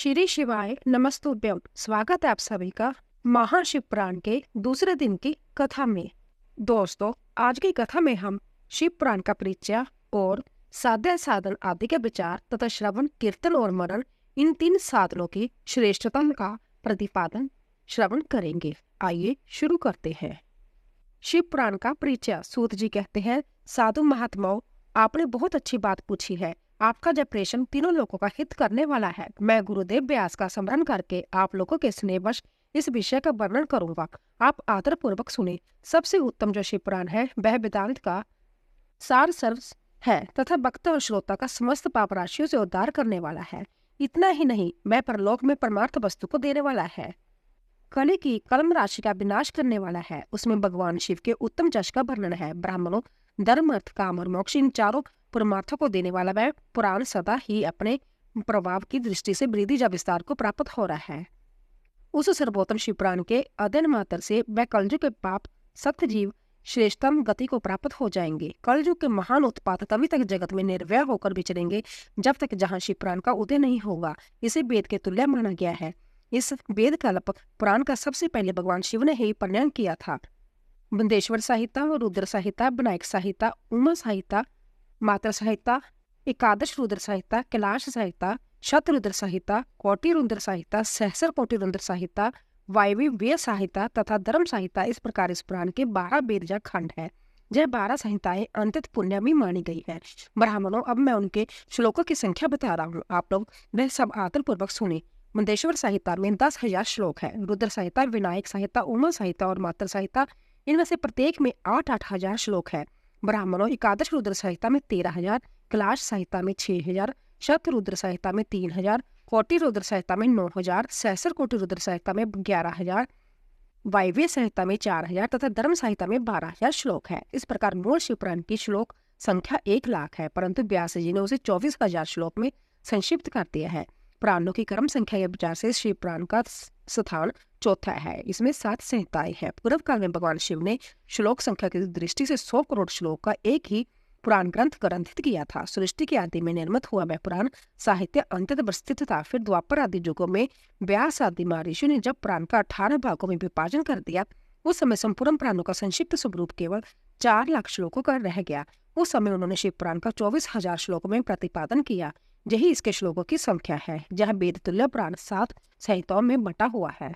श्री शिवाय नमस्तुभ्यम। स्वागत है आप सभी का महाशिव पुराण के दूसरे दिन की कथा में। दोस्तों, आज की कथा में हम शिव पुराण का परिचय और साध्य साधन आदि के विचार तथा श्रवण, कीर्तन और मनन, इन तीन साधनों की श्रेष्ठता का प्रतिपादन श्रवण करेंगे। आइए शुरू करते हैं। शिव पुराण का परिचय। सूत जी कहते हैं, साधु महात्माओं, आपने बहुत अच्छी बात पूछी है। आपका जब प्रश्न तीनों लोगों का हित करने वाला है, मैं गुरुदेव व्यास का स्मरण करके आप लोगों के स्नेहवश इस विषय का वर्णन करूंगा। आप आदर पूर्वक सुने। सबसे उत्तम जो शिव पुराण है वह वेदांत का सार सर्व है तथा वक्ता और श्रोता का समस्त पाप राशियों से उद्धार करने वाला है। इतना ही नहीं, मैं परलोक में परमार्थ वस्तु को देने वाला है। कली की कलम राशि का विनाश करने वाला है। उसमें भगवान शिव के उत्तम यश का वर्णन है। ब्राह्मणों, धर्म, अर्थ, काम और मोक्ष, इन चारों परमार्थों को देने वाला वह पुराण सदा ही अपने प्रभाव की दृष्टि से वृद्धि या विस्तार को प्राप्त हो रहा है। उस सर्वोत्तम शिव पुराण के अध्ययन मात्र से वह कलयुग के पाप सख्त जीव श्रेष्ठतम गति को प्राप्त हो जाएंगे। कलयुग के महान उत्पात तभी तक जगत में निर्भय होकर विचरेंगे जब तक जहाँ शिव पुराण का उदय नहीं होगा। इसे वेद के तुल्य माना गया है। इस वेद कल्प पुराण का सबसे पहले भगवान शिव ने ही प्रणयन किया था। बुंदेश्वर संहिता, रुद्र संहिता, विनायक संहिता, उमा संहिता, मात्र संहिता, एकादश रुद्र संहिता, कैलाश संहिता, शतरुद्र संहिता, कोटि रुद्र संहिता, सहस्र कोटि रुद्र संहिता, वायव्य संहिता तथा धर्म संहिता, इस प्रकार इस पुराण के 12 वेद या खंड है। यह 12 संहिताएं अंत्यत पुण्यमी मानी गई है। ब्राह्मणों, अब मैं उनके श्लोकों की संख्या बता रहा हूँ, आप लोग वह सब आदर पूर्वक सुने। मुंडेश्वर संहिता में 10,000 श्लोक है। रुद्र संहिता, विनायक संहिता, उमा संहिता और मात्र संहिता, इनमें से प्रत्येक में 8-8 हजार श्लोक है। ब्राह्मणों, एकादश रुद्र संहिता में 13,000, कैलाश संहिता में 6,000, शत रुद्र संहिता में 3,000, कोटि रुद्र संहिता में 9,000, सहस्र कोटि रुद्र संहिता में 11,000, वायव्य संहिता में 4,000 तथा धर्म संहिता में 12,000 श्लोक है। इस प्रकार मूल शिव पुराण की श्लोक संख्या 1,00,000 है, परंतु व्यास जी ने उसे 24,000 श्लोक में संक्षिप्त कर दिया है। पुराणों की क्रम संख्या के विचार से शिव पुराण का स्थान चौथा है। इसमें 7 संहिताएं हैं। पूर्व काल में भगवान शिव ने श्लोक संख्या की दृष्टि से 100 करोड़ श्लोक का एक ही पुराण ग्रंथ ग्रंथित किया था। सृष्टि के आदि में निर्मित हुआ वह पुराण साहित्य अंततः स्थित था। फिर द्वापर आदि युगों में व्यास आदि महर्षि ने जब पुराण का 18 भागों में विभाजन कर दिया, उस समय संपूर्ण पुराणों का संक्षिप्त स्वरूप केवल 4 लाख श्लोकों का रह गया। उस समय उन्होंने शिव पुराण का 24,000 श्लोकों में प्रतिपादन किया। यही इसके श्लोकों की संख्या है। जहाँ वेद तुल्य पुराण 7 संहिताओं में बटा हुआ है।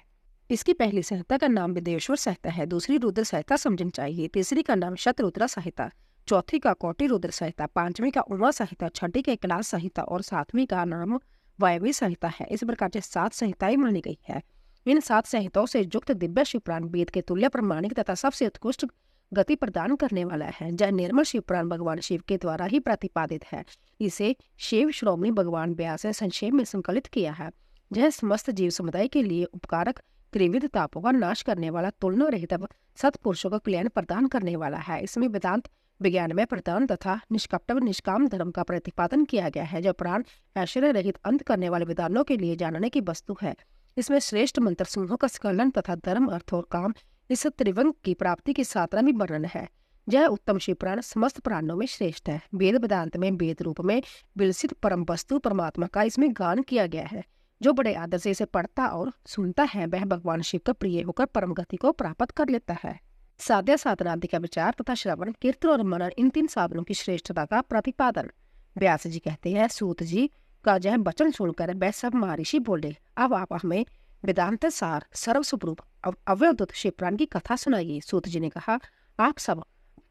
इसकी पहली संहिता का नाम विदेश्वर संहिता है, दूसरी रुद्र संहिता समझनी चाहिए, तीसरी का नाम शतरुद्र संहिता, चौथी का कोटि रुद्र संहिता, पांचवी का उमा संहिता, छठी का कैलाश संहिता और सातवीं का नाम वायव्य संहिता है। इस प्रकार से 7 संहिताएं मानी गई है। इन 7 संहिताओं से युक्त दिव्य शिव पुराण वेद के तुल्य प्रमाणिक तथा सबसे उत्कृष्ट गति प्रदान करने वाला है। जह निर्मल शिव पुराण भगवान शिव के द्वारा ही प्रतिपादित है। इसे शिव श्रोमणी भगवान व्यास ने संक्षेप में संकलित किया है। यह समस्त जीव समुदाय के लिए उपकारक, त्रिविध तापों का नाश करने वाला, तुलना रहित सत्पुरुषों का कल्याण प्रदान करने वाला है। इसमें वेदांत विज्ञान में प्रदान तथा निष्कपट निष्काम धर्म का प्रतिपादन किया गया है। जो पुराण ऐश्वर्य रहित अंत करने वाले विधानों के लिए जानने की वस्तु है। इसमें श्रेष्ठ मंत्र समूहों का स्खलन तथा धर्म, अर्थ और काम, इस त्रिवंग की प्राप्ति की साधना भी वर्णन है। यह उत्तम शिव पुराण समस्त पुराणों में श्रेष्ठ है। वेद वेदांत में वेद रूप में विलसित परम वस्तु परमात्मा का इसमें गान किया गया है। जो बड़े आदर से इसे पढ़ता और सुनता है वह भगवान शिव का प्रिय होकर परम गति को प्राप्त कर लेता है। साध्य साधना आदि का विचार तथा श्रवण, कीर्तन और मनन, इन 3 साधनों की श्रेष्ठता का प्रतिपादन। व्यास जी कहते हैं, सूत जी का यह वचन सुनकर वह सब महर्षि बोले, अब आप हमें वेदांत सार सर्वस्वरूप अवधूत शिव पुराण की कथा सुनाइए। सूत जी ने कहा, आप सब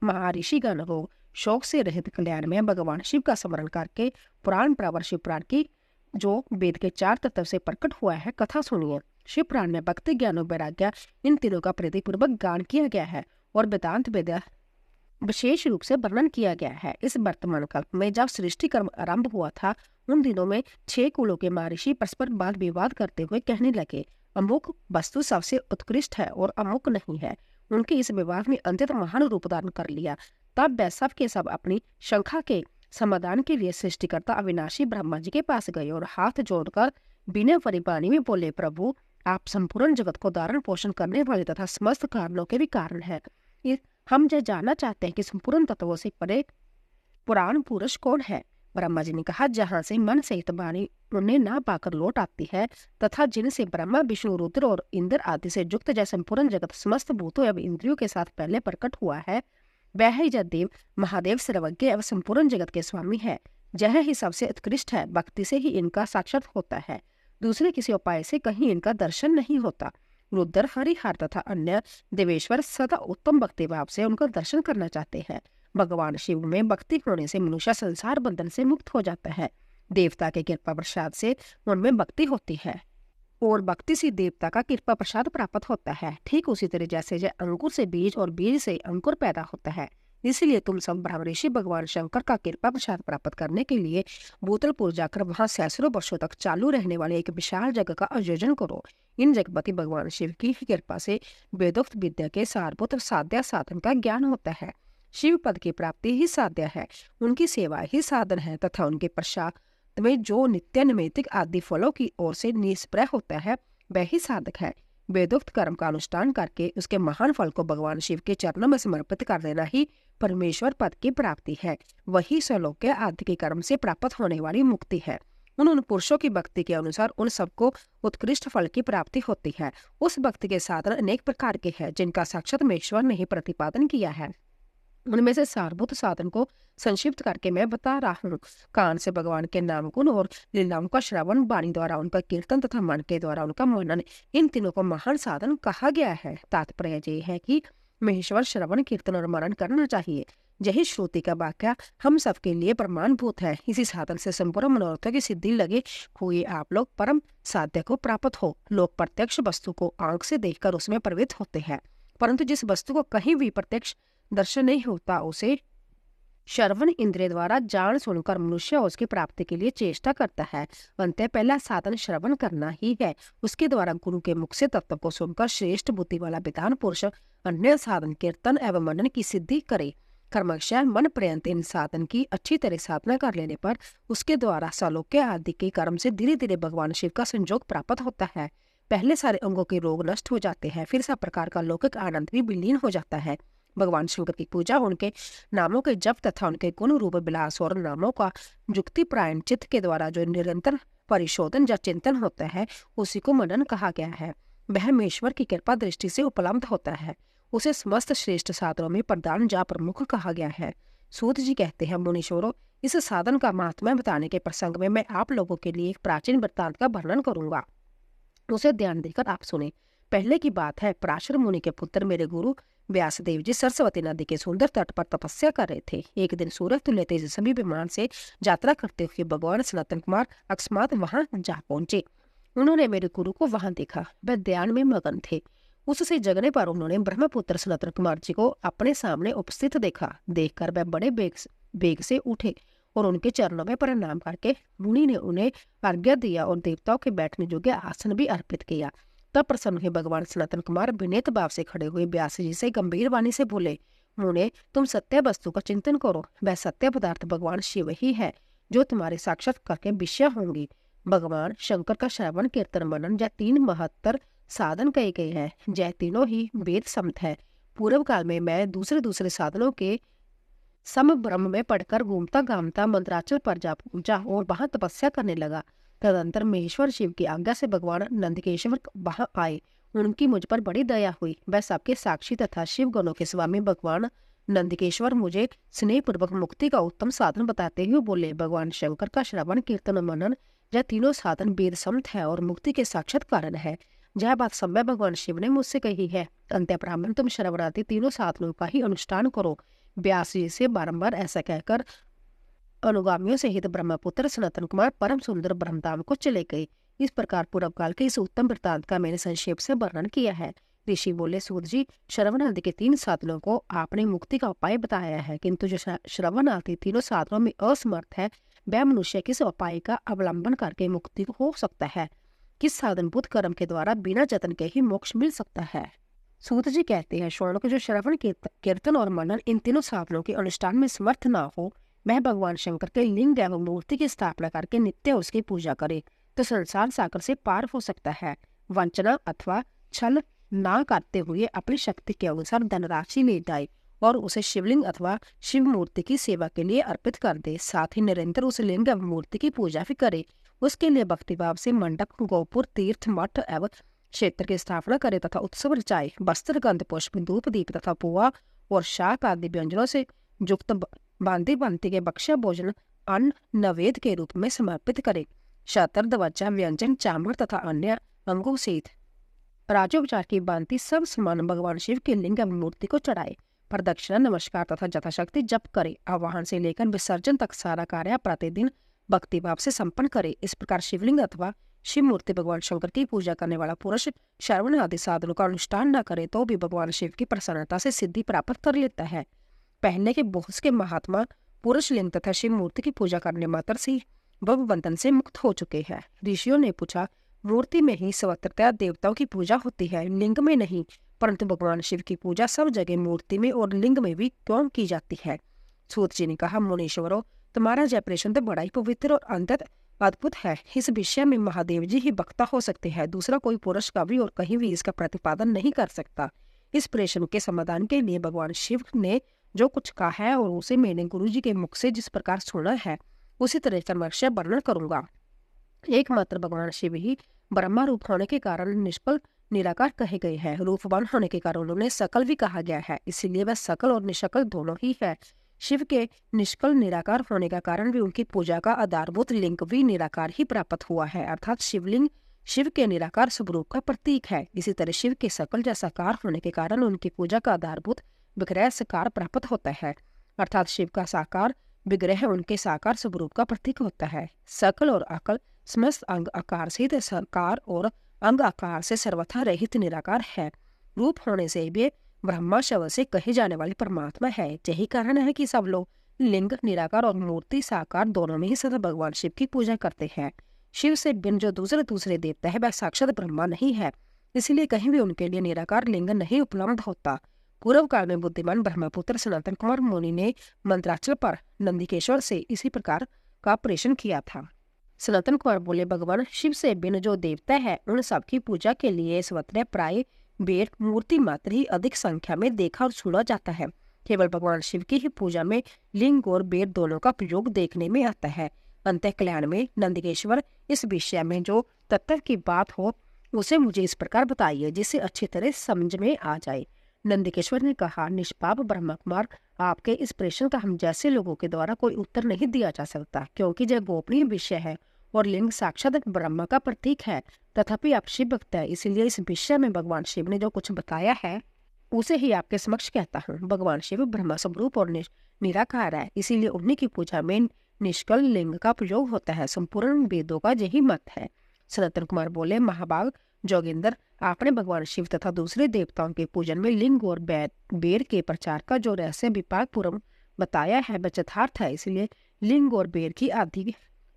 महर्षि गण को शोक से रहित कल्याण में भगवान शिव का स्मरण करके पुराण प्रवर शिव पुराण की जो वेद के 4 तत्व से प्रकट हुआ है कथा सुनिए। शिव पुराण में भक्ति, ज्ञान और वैराग्य, इन तीनों का प्रीतिपूर्वक गान किया गया है और वेदांत वेद विशेष रूप से वर्णन किया गया है। इस वर्तमान कल्प में जब सृष्टि कर्म आरंभ हुआ था, उन दिनों में 6 कुलों के महर्षि परस्पर वाद विवाद करते हुए कहने लगे, अमुक वस्तु सबसे उत्कृष्ट है और अमुक नहीं है। उनके इस विवाद में अंत्यत महान रूप धारण कर लिया। तब वह सब के सब अपनी शंका के समाधान के लिए सृष्टिकर्ता अविनाशी ब्रह्मा जी के पास गए और हाथ जोड़कर बिना परिवाणी में बोले, प्रभु आप संपूर्ण जगत को धारण पोषण करने वाले तथा समस्त कारणों के भी कारण है। हम यह जानना चाहते हैं कि संपूर्ण तत्वों से परे पुराण पुरुष कौन है। ब्रह्मा जी ने कहा, जहाँ से मन सहित वाणी उन्हें ना पाकर लौट आती है तथा जिनसे ब्रह्मा विष्णु रुद्र और इंद्र आदि से युक्त जय संपूर्ण जगत समस्त भूतों एवं इंद्रियों के साथ पहले प्रकट हुआ है, वह ही देव महादेव सर्वज्ञ एवं संपूर्ण जगत के स्वामी है। यह ही सबसे उत्कृष्ट है। भक्ति से ही इनका साक्षात होता है, दूसरे किसी उपाय से कहीं इनका दर्शन नहीं होता। रुद्र, हरिहर तथा अन्य देवेश्वर सदा उत्तम भक्ति भाव से उनका दर्शन करना चाहते हैं। भगवान शिव में भक्ति होने से मनुष्य संसार बंधन से मुक्त हो जाता है। देवता के कृपा प्रसाद से उनमें भक्ति होती है और भक्ति से देवता का कृपा प्रसाद प्राप्त होता है। ठीक उसी तरह जैसे अंकुर से बीज और बीज से अंकुर पैदा होता है, इसलिए तुम सब ब्रह्म ऋषि भगवान शंकर का कृपा प्रसाद प्राप्त करने के लिए भूतलपुर जाकर वहां सैकड़ों वर्षों तक चालू रहने वाले एक विशाल यज्ञ का आयोजन करो। इन जगपति भगवान शिव की कृपा से वेदोक्त विद्या के सारभूत साध्या साधन का ज्ञान होता है। शिव पद की प्राप्ति ही साध्य है, उनकी सेवा ही साधन है तथा उनके प्रसाद में जो नित्य नैमित्तिक आदि फलों की ओर से निष्प्रय होता है वह ही साधक है। वेदोक्त कर्म का अनुष्ठान करके उसके महान फल को भगवान शिव के चरणों में समर्पित कर देना ही परमेश्वर पद की प्राप्ति है। वही स्वलोक आदि के कर्म से प्राप्त होने वाली मुक्ति है। उन पुरुषों की भक्ति के अनुसार उन सबको उत्कृष्ट फल की प्राप्ति होती है। उस भक्ति के साधन अनेक प्रकार के हैं जिनका साक्षात ईश्वर ने ही प्रतिपादन किया है। उनमें से सारभूत साधन को संक्षिप्त करके मैं बता रहा हूँ। कान से भगवान के नाम गुण और लीलाओं का श्रवण, वाणी द्वारा उनका कीर्तन तथा मन के द्वारा उनका मनन, इन तीनों को महान साधन कहा गया है। तात्पर्य ये है कि महेश्वर श्रवण, कीर्तन और मनन करना चाहिए। यही श्रुति का वाक्य हम सबके लिए प्रमाणभूत है। इसी साधन से संपूर्ण मनोरथों की सिद्धि लगे हुए आप लोग परम साध्य को प्राप्त हो। लोग प्रत्यक्ष वस्तु को आंख से देखकर उसमें प्रवृत्त होते हैं, परंतु जिस वस्तु को कहीं भी प्रत्यक्ष दर्शन नहीं होता उसे श्रवण इंद्रिय द्वारा जान सुनकर मनुष्य उसकी प्राप्ति के लिए चेष्टा करता है। अंततः पहला साधन श्रवण करना ही है। उसके द्वारा गुरु के मुख से तत्व को सुनकर श्रेष्ठ बुद्धि वाला विद्वान पुरुष अन्य साधन कीर्तन एवं मनन की सिद्धि करे। कर्मशः मन पर्यंत इन साधन की अच्छी तरह साधना कर लेने पर उसके द्वारा सलोक्य आदि के कर्म से धीरे धीरे भगवान शिव का संयोग प्राप्त होता है। पहले सारे अंगों के रोग नष्ट हो जाते हैं, फिर सब प्रकार का लौकिक आनंद भी विलीन हो जाता है। भगवान शंकर की पूजा, उनके नामों के जप तथा उनके गुण रूप विलास और नामों का युक्ति प्रायण चित्त के द्वारा जो निरंतर परिशोधन या चिंतन होता है उसी को मनन कहा गया है। वह ईश्वर की कृपा दृष्टि से उपलब्ध होता है। उसे समस्त श्रेष्ठ साधनों में प्रधान या प्रमुख कहा गया है। सूत जी कहते हैं, मुनीश्वरों, इस साधन का महात्म्य बताने के प्रसंग में मैं आप लोगों के लिए एक प्राचीन वृत्तांत का वर्णन करूंगा, उसे ध्यान देकर आप सुने। पहले की बात है, पराशर मुनि के पुत्र मेरे गुरु व्यासदेव जी सरस्वती नदी के सुंदर तट पर तपस्या कर रहे थे। एक दिन सूरज तुल्य तेजस्वी विमान से यात्रा करते हुए भगवान सनातन कुमार अकस्मात वहां जा पहुंचे। उन्होंने मेरे गुरु को वहां देखा। वह ध्यान में मगन थे। उससे जगने पर उन्होंने ब्रह्मपुत्र सनातन कुमार जी को अपने सामने उपस्थित देखा। देखकर वह बड़े बेग से उठे और उनके चरणों में प्रणाम करके मुनि ने उन्हें आज्ञा दिया और देवताओं के बैठने योग्य आसन भी अर्पित किया। तब प्रसन्न हुए भगवान सनातन कुमार विनीत भाव से खड़े हुए व्यास जी से गंभीर वाणी से बोले, मुने, तुम सत्य वस्तु का चिंतन करो। वह सत्य पदार्थ भगवान शिव ही है जो तुम्हारे साक्षात करके विषय होंगी। भगवान शंकर का श्रवण कीर्तन मनन या 3 महत्तर साधन कहे गए हैं। यह तीनों ही वेद सम्मत है। पूर्व काल में मैं दूसरे साधनों के सम ब्रह्म में पढ़कर घूमता गामता मंत्राचल पर जा पहुंचा और वहां तपस्या करने लगा। तदंतर महेश्वर शिव की आज्ञा से भगवान नंदकेश्वर वहां आए। उनकी मुझ पर बड़ी दया हुई। वह सबके साक्षी तथा शिव गणों के स्वामी भगवान नंदकेश्वर मुझे स्नेह पूर्वक मुक्ति का उत्तम साधन बताते हुए बोले, भगवान शंकर का श्रवण कीर्तन मनन यह तीनों साधन वेद सम्मत है और मुक्ति के साक्षात कारण है। यह बात समय भगवान शिव ने मुझसे कही है। अंत्य ब्राह्मण, तुम श्रवणादि तीनों साधनों का ही अनुष्ठान करो। व्यास जी से बारंबार ऐसा कहकर अनुगामियों सहित ब्रह्मपुत्र सनातन कुमार परम सुंदर ब्रह्मधाम को चले गए। इस प्रकार पूर्व काल के इस उत्तम वृत्तांत का मैंने संक्षेप से वर्णन किया है। ऋषि बोले, सूत जी, श्रवण आदि के 3 साधनों को आपने मुक्ति का उपाय बताया है, किंतु जो श्रवण आदि तीनों साधनों में असमर्थ है वह मनुष्य किस उपाय का अवलंबन करके मुक्ति हो सकता है? किस साधनभूत कर्म के द्वारा बिना जतन के ही मोक्ष मिल सकता है? सूत जी कहते हैं, श्रवण को जो श्रवण कीर्तन और मनन इन तीनों साधनों के अनुष्ठान में समर्थ ना हो, वह भगवान शंकर के लिंग एवं मूर्ति की स्थापना करके नित्य उसकी पूजा करे तो संसार सागर से पार हो सकता है। वंचना अथवा छल ना करते हुए अपनी शक्ति के अनुसार धनराशि ले जाए और उसे शिवलिंग अथवा शिव मूर्ति की सेवा के लिए अर्पित कर दे। साथ ही निरंतर उस लिंग एवं मूर्ति की पूजा भी करे। उसके लिए भक्तिभाव से मंडप, गोपुर, तीर्थ, मठ एवं क्षेत्र की स्थापना करे तथा उत्सव रचाए। वस्त्र, गंध, पुष्प, धूप, दीप तथा पुआ और शाक आदि व्यंजनों से युक्त बांदी बांती के बक्ष्य भोजन अन्न नवेद के रूप में समर्पित करे। शतर, दवचा, व्यंजन, चामर तथा अन्य अंगों सहित राजोपचार की बांती सब समान भगवान शिव के लिंग एवं मूर्ति को चढ़ाए। प्रदक्षिणा, नमस्कार तथा यथाशक्ति जप करे। आवाहन से लेकर विसर्जन तक सारा कार्य प्रतिदिन भक्तिभाव से संपन्न करे। इस प्रकार शिवलिंग अथवा शिव मूर्ति भगवान शंकर की पूजा करने वाला पुरुष श्रवण आदि साधनों का अनुष्ठान न करे तो भी भगवान शिव की प्रसन्नता से सिद्धि प्राप्त कर लेता है। पहले के बहुत के महात्मा पुरुष लिंग तथा शिव मूर्ति की पूजा करने मात्र से भव बंधन से मुक्त हो चुके हैं। ऋषियों ने पूछा, मूर्ति में ही स्वतंत्रता देवताओं की पूजा होती है, लिंग में नहीं, परंतु भगवान शिव की पूजा सब जगह मूर्ति में और लिंग में भी क्यों की जाती है? सूत जी ने कहा, मुनीश्वरों, तुम्हारा जय प्रश्न तो बड़ा ही पवित्र और अंतत अद्भुत है। इस विषय में महादेव जी ही वक्ता हो सकते हैं। दूसरा कोई पुरुष कवि और कहीं भी इसका प्रतिपादन नहीं कर सकता। इस प्रश्न के समाधान के लिए भगवान शिव ने जो कुछ कहा है और उसे मैंने गुरु जी के मुख से जिस प्रकार सुना है उसी तरह समर्श वर्णन करूंगा। एकमात्र भगवान शिव ही ब्रह्मा रूप होने के कारण निष्कल निराकार कहे गए हैं। रूपवान होने के कारण उन्हें सकल भी कहा गया है, इसीलिए वह सकल और निष्कल दोनों ही है। शिव के निष्कल निराकार होने का कारण भी उनकी पूजा का आधारभूत लिंग भी निराकार ही प्राप्त हुआ है, अर्थात शिवलिंग शिव के निराकार स्वरूप का प्रतीक है। इसी तरह शिव के सकल या साकार होने के कारण उनकी पूजा का आधारभूत विग्रह साकार प्राप्त होता है, अर्थात शिव का साकार विग्रह उनके साकार स्वरूप का प्रतीक होता है। सकल और अकल समस्त अंग आकार सहित साकार और अंग आकार से सर्वथा रहित निराकार है। रूप होने से भी ब्रह्मा शब्द से कहे जाने वाले परमात्मा है। यही कारण है कि सब लोग लिंग निराकार और मूर्ति साकार दोनों में ही सदा भगवान शिव की पूजा करते हैं। शिव से बिन जो दूसरे देवता है वह साक्षात ब्रह्मा नहीं है, इसलिए कहीं भी उनके लिए निराकार लिंग नहीं उपलब्ध होता। पूर्व काल में बुद्धिमान ब्रह्मपुत्र सनातन कुमार मुनि ने मंत्राचल पर नंदिकेश्वर से इसी प्रकार का प्रश्न किया था। सनातन कुमार बोले, भगवान शिव से बिन जो देवता है उन सब की पूजा के लिए स्वतः प्राय बेर मूर्ति मात्र ही अधिक संख्या में देखा और सुना जाता है। केवल भगवान शिव की ही पूजा में लिंग और बेर दोनों का प्रयोग देखने में आता है। अंत कल्याण में नंदिकेश्वर इस विषय में जो तत्व की बात हो उसे मुझे इस प्रकार बताइए जिससे अच्छी तरह समझ में आ जाए। नंदिकेश्वर ने कहा, निष्पाप ब्रह्म कुमार, आपके इस प्रश्न का हम जैसे लोगों के द्वारा कोई उत्तर नहीं दिया जा सकता, क्योंकि यह गोपनीय विषय है और लिंग साक्षात ब्रह्म का प्रतीक है। तथापि आप शिव भक्त है, इसलिए इस विषय में भगवान शिव ने जो कुछ बताया है उसे ही आपके समक्ष कहता हूँ। भगवान शिव ब्रह्म स्वरूप और निराकार है, इसीलिए उन्हीं की पूजा में निष्कल लिंग का प्रयोग होता है। संपूर्ण वेदों का यही मत है। सनातन कुमार बोले, महाभाग जोगिंदर, आपने भगवान शिव तथा दूसरे देवताओं के पूजन में लिंग और बेर के प्रचार का जो रहस्य विपाक पूर्व बताया है वह यथार्थ है, इसलिए लिंग और बेर की आदि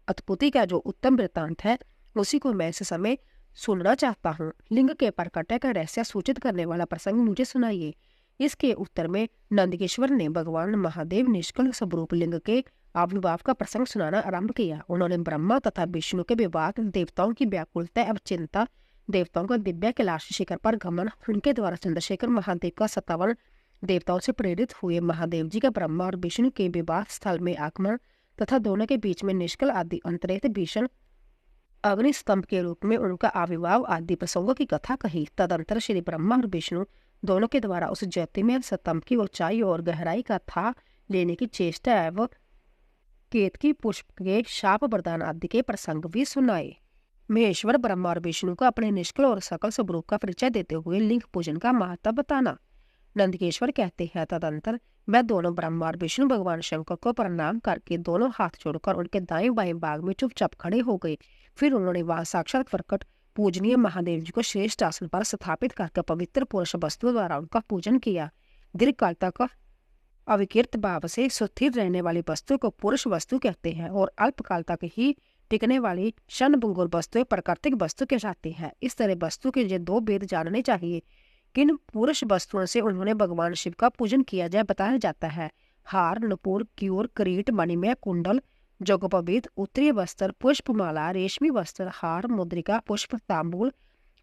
उत्पत्ति का जो उत्तम वृत्तांत है उसी को मैं इस समय सुनना चाहता हूँ। लिंग के प्रकटय का रहस्य सूचित करने वाला प्रसंग मुझे सुनाइए। इसके उत्तर में नंदिकेश्वर ने भगवान महादेव निष्कल स्वरूप लिंग के आविर्भाव का प्रसंग सुनाना आरंभ किया। उन्होंने ब्रह्मा तथा विष्णु के विवाह, देवताओं की व्याकुलता एवं चिंता, देवताओं का दिव्य कैलाश शिखर पर गमन, उनके द्वारा चंद्रशेखर महादेव का 57 देवताओं से प्रेरित हुए महादेव जी का ब्रह्मा और विष्णु के विवाह स्थल में आगमन तथा दोनों के बीच में निष्कल आदि अंतरित भीषण अग्निस्तंभ के रूप में उनका आविर्भाव आदि प्रसंगों की कथा कही। तदंतर श्री ब्रह्मा और विष्णु दोनों के द्वारा उस ज्योतिमय स्तंभ की ऊंचाई और गहराई का था लेने की चेष्टा एवं केतकी पुष्प के शाप वरदान आदि के प्रसंग भी सुनाए। महेश्वर ब्रह्मा और विष्णु को अपने निष्कल और सकल स्वरूप का परिचय देते हुए लिंग पूजन का महत्व बताना। नंदिकेश्वर कहते हैं, तदंतर मैं दोनों ब्रह्मा और विष्णु भगवान शंकर को प्रणाम करके दोनों हाथ जोड़कर उनके दाएं बाएं भाग में चुपचाप खड़े हो गए। फिर उन्होंने वहां साक्षात प्रकट पूजनीय महादेव जी को श्रेष्ठ आसन पर स्थापित करके पवित्र पुरुष वस्तु द्वारा उनका पूजन किया। दीर्घ काल तक अविकृत भाव से स्थिर रहने वाली वस्तु को पुरुष वस्तु कहते हैं और अल्पकाल तक ही टिकने वाली क्षण भंगुर वस्तुएं प्राकृतिक वस्तु कहलाती है। इस तरह वस्तु के लिए दो भेद जानने चाहिए। किन पुरुष वस्तुओं से उन्होंने भगवान शिव का पूजन किया जाए बताया जाता है। हार, नुपुर, क्यूर, किरीट, मणिमय, कुंडल, जोगोपवीत, उत्तरीय वस्त्र, पुष्पमाला, रेशमी वस्त्र, हार, मुद्रिका, पुष्प, तांबूल,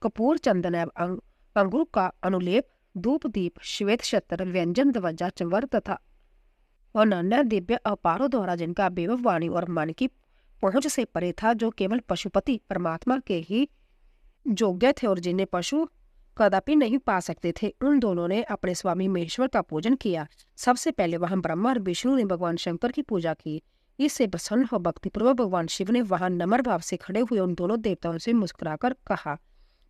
कपूर, चंदन एवं अंगूर का अनुलेप, धूप दीप श्वेत शस्त्र व्यंजन ध्वजा चंवर तथा अनन्य दिव्य अपारों द्वारा जिनका विभव वाणी और मन की पहुंच से परे था, जो केवल पशुपति परमात्मा के ही योग्य थे और जिन्हें पशु कदापि नहीं पा सकते थे, उन दोनों ने अपने स्वामी महेश्वर का पूजन किया। सबसे पहले वहां ब्रह्मा और विष्णु ने भगवान शंकर की पूजा की। इससे प्रसन्न हो भक्तिपूर्वक भगवान शिव ने वहां नम्र भाव से खड़े हुए उन दोनों देवताओं से मुस्कुराकर कहा।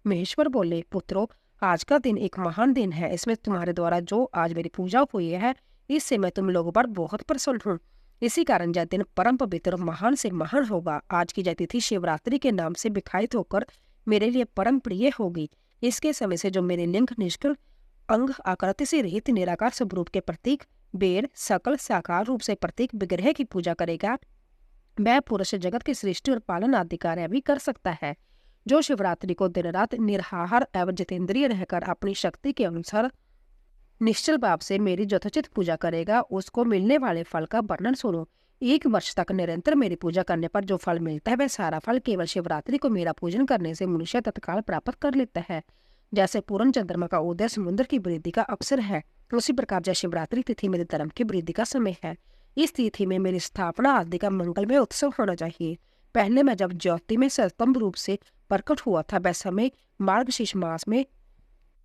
महेश्वर बोले, पुत्रों, आज का दिन एक महान दिन है। इसमें तुम्हारे द्वारा जो आज मेरी पूजा हुई है, इससे मैं तुम लोगों पर बहुत प्रसन्न हूँ। इसी कारण यह दिन परम पवित्र और महान से महान होगा। आज की यह तिथि शिवरात्रि के नाम से विख्यात होकर मेरे लिए परम प्रिय होगी। इसके समय से जो मेरे लिंग निष्कल अंग आकृति से रहित निराकार स्वरूप के प्रतीक बेर सकल साकार रूप से प्रतीक विग्रह की पूजा करेगा, वह पुरुष जगत की सृष्टि और पालन आदि कार्य भी कर सकता है। जो शिवरात्रि को दिन रात निराहार एवं जितेंद्रिय रहकर अपनी शक्ति के अनुसार निश्चल भाव से मेरी यथोचित पूजा करेगा, उसको मिलने वाले फल का वर्णन सुनो। 1 वर्ष तक निरंतर मेरी पूजा करने पर जो फल मिलता है, वह सारा फल केवल शिवरात्रि को मेरा पूजन करने से मनुष्य तत्काल प्राप्त कर लेता है। जैसे पूर्ण चंद्रमा का उदय समुद्र की वृद्धि का अवसर है, उसी प्रकार जय शिवरात्रि तिथि मेरे धर्म की वृद्धि का समय है। इस तिथि में मेरी स्थापना आदि का मंगलमय उत्सव होना चाहिए। पहले मैं जब ज्योति में सतम्भ रूप से प्रकट हुआ था, वह समय मार्गशीर्ष मास में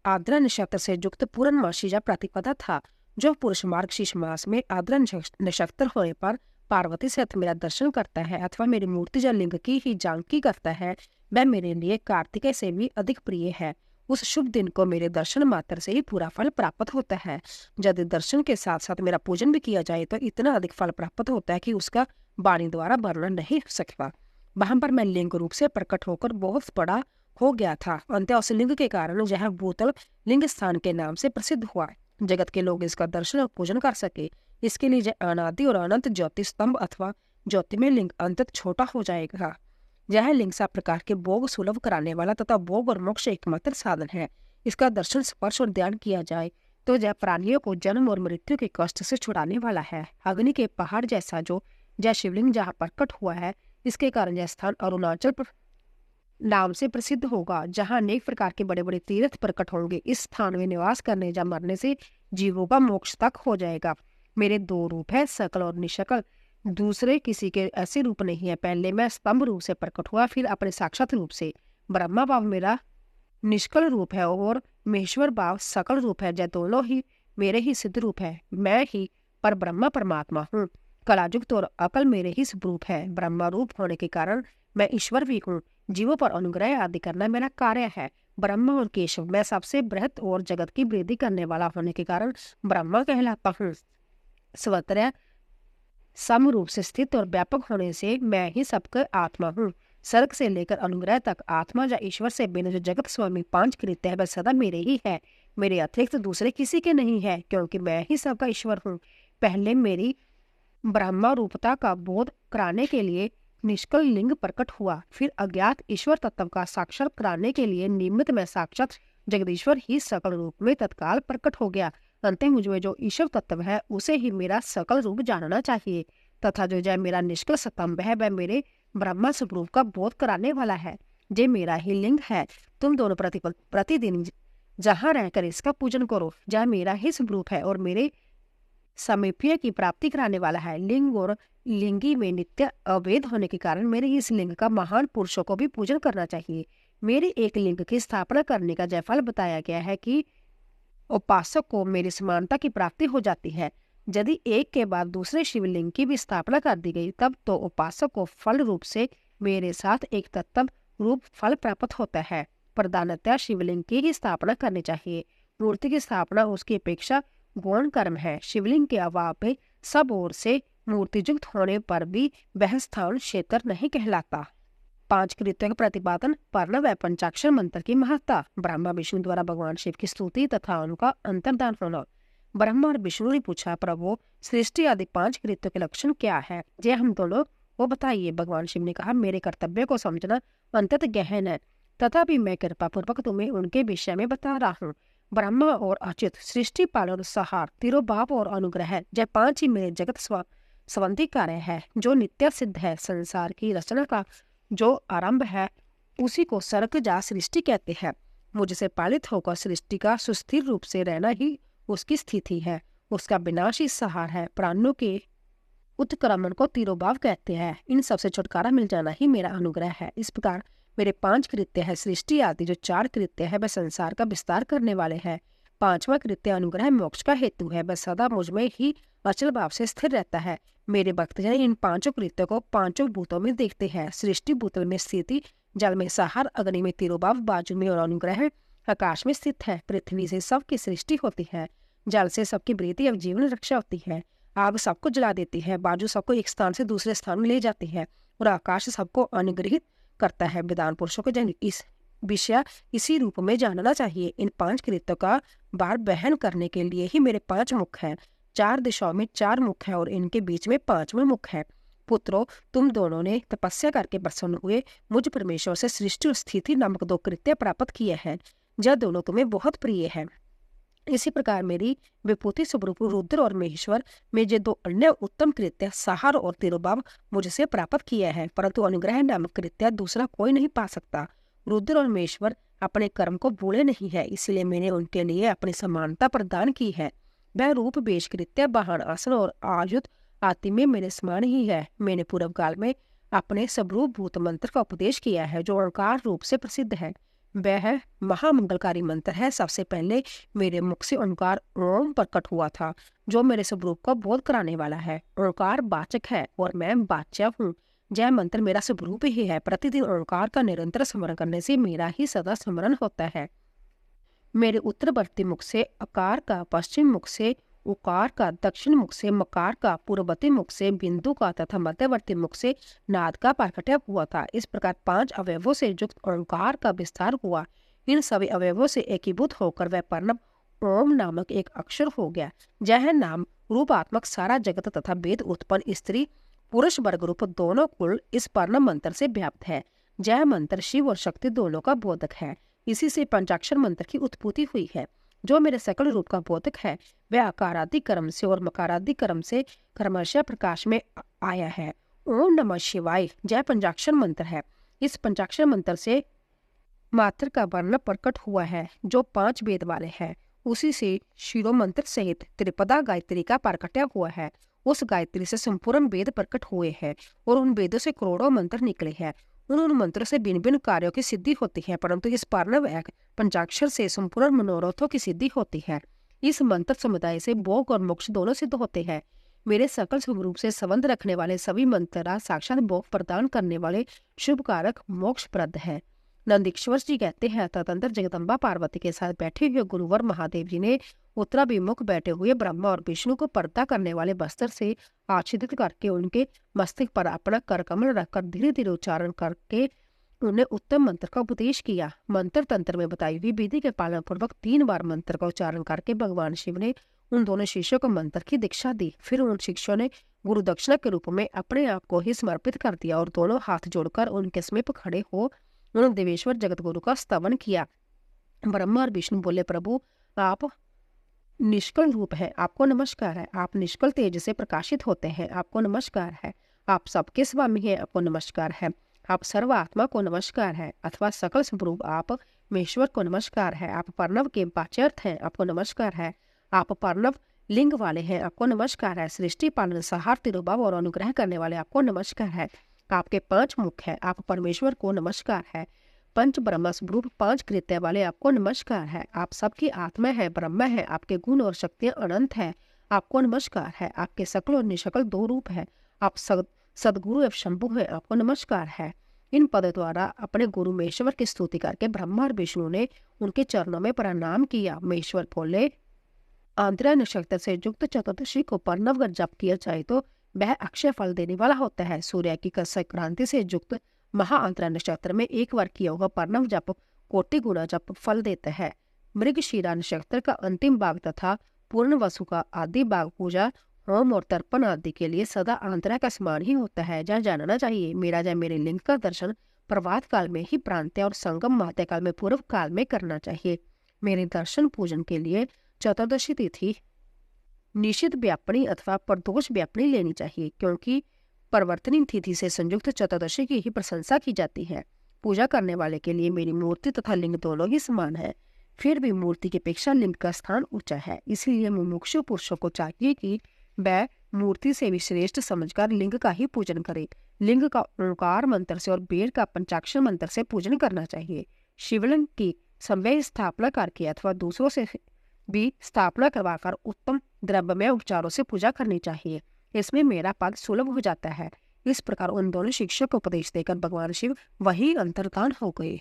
आर्द्रा नक्षत्र से युक्त पूर्णमासी या प्रतिपदा था। जो पुरुष मार्गशीर्ष मास में आर्द्रा नक्षत्र होने पर पार्वती सहित मेरा दर्शन करता है अथवा मेरी मूर्ति या लिंग की ही जानकी करता है, वह मेरे लिए कार्तिकेय से भी अधिक प्रिय है। उस शुभ दिन को मेरे दर्शन मात्र से ही पूरा फल प्राप्त होता है। यदि दर्शन के साथ साथ मेरा पूजन भी किया जाए तो इतना अधिक फल प्राप्त होता है कि उसका वाणी द्वारा वर्णन नहीं हो सकता। वहां पर मैं लिंग रूप से प्रकट होकर बहुत बड़ा हो गया था। अंत उस लिंग के कारण यह भूतल लिंग स्थान के नाम से प्रसिद्ध हुआ। जगत के लोग इसका दर्शन और पूजन कर सके, इसके लिए यह अनादि और अनंत ज्योति स्तंभ अथवा ज्योतिमय लिंग अंततः छोटा हो जाएगा। यह लिंग सब प्रकार के भोग सुलभ कराने वाला तथा भोग और मोक्ष एकमात्र साधन है। इसका दर्शन स्पर्श और ध्यान किया जाए तो यह प्राणियों को जन्म और मृत्यु के कष्ट से छुड़ाने वाला है। अग्नि के पहाड़ जैसा जो यह शिवलिंग जहाँ प्रकट हुआ है, इसके कारण यह स्थान अरुणाचल नाम से प्रसिद्ध होगा, जहाँ अनेक प्रकार के बड़े बड़े तीर्थ प्रकट होंगे। इस स्थान में निवास करने या मरने से जीवों का मोक्ष तक हो जाएगा। मेरे 2 रूप है, सकल और निशकल। दूसरे किसी के ऐसे रूप नहीं है। पहले मैं स्तंभ रूप से प्रकट हुआ, फिर अपने साक्षात रूप से। ब्रह्मा भाव मेरा निष्कल रूप है और महेश्वर भाव सकल रूप है। यह दोनों ही मेरे ही सिद्ध रूप है। मैं ही पर ब्रह्मा परमात्मा हूँ। कलायुक्त और अकल मेरे ही स्वरूप है। ब्रह्मा रूप होने के कारण मैं ईश्वर भी हूँ। जीवों पर अनुग्रह आदि करना मेरा कार्य है। ब्रह्मा और केशव मैं सबसे बृहत और जगत की वृद्धि करने वाला होने के कारण ब्रह्मा कहलाता हूँ। स्वतः सम रूप से स्थित और व्यापक होने से मैं ही सबका आत्मा हूँ। सर्ग से लेकर अनुग्रह तक आत्मा या ईश्वर से बिना जो जगत स्वामी 5 कृत्य है, वह सदा मेरे ही है। मेरे अतिरिक्त दूसरे किसी के नहीं है, क्योंकि मैं ही सबका ईश्वर हूँ। पहले मेरी ब्रह्मा रूपता का बोध कराने के लिए निष्कल लिंग प्रकट हुआ, फिर अज्ञात ईश्वर तत्व का साक्षात कराने के लिए निमित्त में साक्षात जगदीश्वर ही सकल रूप में तत्काल प्रकट हो गया। अंत मुझमें जो ईश्वर तत्व है, उसे ही मेरा सकल रूप जानना चाहिए तथा जो जय मेरा निष्कल स्तंभ है, वह मेरे ब्रह्मा स्वरूप का बोध कराने वाला है। जे मेरा ही लिंग है। तुम दोनों प्रतिदिन जहाँ रहकर इसका पूजन करो। जय मेरा ही स्वरूप है और मेरे समीप्य की प्राप्ति कराने वाला है। लिंग और लिंगी में नित्य अभेद होने के कारण मेरे इस लिंग का महान पुरुषों को भी पूजन करना चाहिए। मेरे एक लिंग की स्थापना करने का जय फल बताया गया है कि उपासक को मेरी समानता की प्राप्ति हो जाती है। यदि एक के बाद दूसरे शिवलिंग की भी स्थापना कर दी गई, तब तो उपासक को फल रूप से मेरे साथ एक तत्व रूप फल प्राप्त होता है। प्रधानतः शिवलिंग की ही स्थापना करनी चाहिए। मूर्ति की स्थापना उसकी अपेक्षा गौण कर्म है। शिवलिंग के अभाव में सब ओर से मूर्तियुक्त होने पर भी वह स्थान क्षेत्र नहीं कहलाता। 5 कृत्यों का प्रतिपादन, प्रणव व पंचाक्षर मंत्र की महत्ता, ब्रह्मा विष्णु द्वारा भगवान शिव की स्तुति तथा उनका अंतर्दान होना। ब्रह्मा और विष्णु ने पूछा, प्रभु सृष्टि आदि 5 कृत्यों के लक्षण क्या है? जे हम दोनों वो बताइए। भगवान शिव ने कहा, मेरे कर्तव्य को समझना अंतत गहन है, तथापि मैं कृपा पूर्वक तुम्हें उनके विषय में बता रहा हूँ। ब्रह्मा और अच्युत, सृष्टि पालन, सहार, तिरोभाव और अनुग्रह, यह 5 ही मेरे जगत संबंधी कार्य है, जो नित्य सिद्ध है। संसार की रचना का जो आरंभ है, उसी को सर्ग या सृष्टि कहते हैं। मुझसे पालित होकर सृष्टि का सुस्थिर रूप से रहना ही उसकी स्थिति है। उसका विनाश ही सहार है। प्राणों के उत्क्रमण को तिरोभाव कहते हैं। इन सबसे छुटकारा मिल जाना ही मेरा अनुग्रह है। इस प्रकार मेरे 5 कृत्य है सृष्टि आदि, जो 4 कृत्य है वह संसार का विस्तार करने वाले हैं। 5वां कृत्य अनुग्रह मोक्ष का हेतु है। वह सदा मुझ में ही अचल भाव से स्थिर रहता है। मेरे भक्तजन इन 5 कृत्यों को 5 भूतों में देखते हैं। सृष्टि भूतल में स्थिति, जल में सहार, अग्नि में तिरोभाव, बाजू में और अनुग्रह, आकाश में स्थित है। पृथ्वी से सबकी सृष्टि होती है, जल से सबकी वृद्धि और जीवन रक्षा होती है, आग सबको जला देती है, बाजू सबको एक स्थान से दूसरे स्थान में ले जाती है और आकाश सबको अनुग्रहित करता है। वेदांत पुरुषों को जन इस विषय इसी रूप में जानना चाहिए। इन 5 कृत्यों का भार वहन करने के लिए ही मेरे 5 मुख हैं। 4 दिशाओं में 4 मुख है और इनके बीच में 5वां मुख है। पुत्रों, तुम दोनों ने तपस्या करके प्रसन्न हुए मुझ परमेश्वर से सृष्टि और स्थिति नामक 2 कृत्य प्राप्त किए हैं। यह दोनों तुम्हें बहुत प्रिय है। इसी प्रकार मेरी विभूति स्वरूप रुद्र और महेश्वर में जो 2 अन्य उत्तम कृत्य सहार और तिरोभाव मुझसे प्राप्त किया है, परंतु अनुग्रह नामक कृत्य दूसरा कोई नहीं पा सकता। रुद्र और महेश्वर अपने कर्म को भूले नहीं है, इसलिए मैंने उनके लिए अपनी समानता प्रदान की है। वह रूप वेश कृत्य, वाहन, आसन और आयुध आदि में मेरे समान ही है। मैंने पूर्व काल में अपने स्वरूप भूत मंत्र का उपदेश किया है, जो ओंकार रूप से प्रसिद्ध है। वह महामंगलकारी मंत्र है। सबसे पहले मेरे मुख से ओंकार ओम प्रकट हुआ था, जो मेरे स्वरूप को बोध कराने वाला है। ओंकार वाचक है और मैं वाच्य हूँ। यह मंत्र मेरा स्वरूप ही है। प्रतिदिन ओंकार का निरंतर स्मरण करने से मेरा ही सदा स्मरण होता है। मेरे उत्तरवर्ती मुख से अकार का, पश्चिम मुख से उकार का, दक्षिण मुख से मकार का, पूर्ववर्ती मुख से बिंदु का तथा मध्यवर्ती मुख से नाद का प्रकट हुआ था। इस प्रकार 5 अवयवों से युक्त ओंकार का विस्तार हुआ। इन सभी अवयवों से एकीभूत होकर वह प्रणव ओम नामक एक अक्षर हो गया। यह नाम रूपात्मक सारा जगत तथा वेद उत्पन्न स्त्री पुरुष वर्ग रूप दोनों कुल इस प्रणव मंत्र से व्याप्त है। यह मंत्र शिव और शक्ति दोनों का बोधक है। इसी से पंचाक्षर मंत्र की उत्पत्ति हुई है। जो मेरे सकल रूप का बोधक है, वह आकारादि कर्म से और मकारादि कर्म से क्रमशः प्रकाश में आया है। ओम नमः शिवाय यह पंचाक्षर मंत्र है। इस पंचाक्षर मंत्र से मात्र का वर्ण प्रकट हुआ है, जो 5 वेद वाले है। उसी से शिरो मंत्र सहित त्रिपदा गायत्री का प्रकट्य हुआ है। उस गायत्री से संपूर्ण वेद प्रकट हुए हैं और उन वेदों से करोड़ों मंत्र निकले हैं। उन मंत्रों से भिन्न भिन्न कार्यों की सिद्धि होती है, परंतु इस प्रणव पंचाक्षर से संपूर्ण मनोरथों की सिद्धि होती है। इस मंत्र समुदाय से भोग और मोक्ष दोनों सिद्ध होते हैं। मेरे सकल स्वरूप से संबंध रखने वाले सभी मंत्र साक्षात भोग प्रदान करने वाले शुभ कारक मोक्षप्रद है। नंदीश्वर जी कहते हैं, तदंतर जगदम्बा पार्वती के साथ बैठे हुए गुरुवर महादेव जी ने उत्तराभिमुख बैठे हुए ब्रह्मा और विष्णु को पर्दा करने वाले वस्त्र से आच्छादित करके उनके मस्तक पर अपना करकमल रखकर धीरे धीरे उच्चारण करके उन्हें उत्तम मंत्र का उपदेश किया। मंत्र तंत्र में बताई हुई विधि के पालन पूर्वक 3 बार मंत्र का उच्चारण करके भगवान शिव ने उन दोनों शिष्यों को मंत्र की दीक्षा दी। फिर उन शिष्यों ने गुरु दक्षिणा के रूप में अपने आप को ही समर्पित कर दिया और दोनों हाथ जोड़कर उनके समीप खड़े हो उन्होंने देवेश्वर जगत गुरु का स्तवन किया। ब्रह्मा और विष्णु बोले, प्रभु आप निष्कल रूप है, आपको नमस्कार है। आप निष्कल तेज से प्रकाशित होते हैं, आपको नमस्कार है। आप सबके स्वामी हैं, आपको नमस्कार है। आप सर्व आत्मा को नमस्कार है, अथवा सकल स्वरूप आप महेश्वर को नमस्कार है। आप प्रणव के वाच्यर्थ हैं, आपको नमस्कार है। आप प्रणव लिंग वाले हैं, आपको नमस्कार है। सृष्टि पालन सहार तिरुभाव और अनुग्रह करने वाले, आपको नमस्कार है। आपके 5 मुख है, आप परमेश्वर को नमस्कार है। पंच ब्रह्म स्वरूप 5 कृत्य वाले, आपको नमस्कार है। आप सबकी आत्मा है, ब्रह्म है। आपके गुण और शक्तियां अनंत है, आपको नमस्कार है। आपके सकल और निशकल 2 रूप है। आप सदगुरु एवं शंभु है, आपको नमस्कार है। इन पदों द्वारा अपने गुरु महेश्वर की स्तुति करके ब्रह्मा और विष्णु ने उनके चरणों में प्रणाम किया। महेश्वर बोले, आंद्रा नक्षत्र से युक्त चतुर्दशी को पर्णवगत जप किया जाए तो वह अक्षय फल देने वाला होता है। सूर्य की संक्रांति से युक्त महाअंतरा नक्षत्र में एक बार किया हुआ पर्णव जप कोटि गुना जप फल देता है। मृगशिरा नक्षत्र का अंतिम भाग तथा पूर्ण वसु का आदि भाग पूजा, होम और तर्पण आदि के लिए सदा आंतरा का समान ही होता है। जहाँ जानना चाहिए, मेरे लिंग का दर्शन प्रभात काल में ही प्रांत्य और संगम मात्य काल में पूर्व काल में करना चाहिए। मेरे दर्शन पूजन के लिए चतुर्दशी तिथि निषिद्ध व्यापनी अथवा प्रदोष व्यापनी लेनी चाहिए, क्योंकि परिवर्तनी तिथि से संयुक्त चतुर्दशी की ही प्रशंसा की जाती है। पूजा करने वाले के लिए मेरी मूर्ति तथा लिंग दोनों ही समान है। फिर भी मूर्ति की अपेक्षा लिंग का स्थान ऊंचा है, इसलिए मुमुक्षु पुरुषों को चाहिए कि वह मूर्ति से भी श्रेष्ठ समझकर लिंग का ही पूजन करे। लिंग का ओंकार मंत्र से और बेर का पंचाक्षर मंत्र से पूजन करना चाहिए। शिवलिंग की समय स्थापना करके अथवा दूसरों से भी स्थापना करवाकर उत्तम द्रव्यमय उपचारों से पूजा करनी चाहिए। इसमें मेरा पद सुलभ हो जाता है। इस प्रकार उन दोनों शिक्षक को उपदेश देकर भगवान शिव वही अंतर्धान हो गए।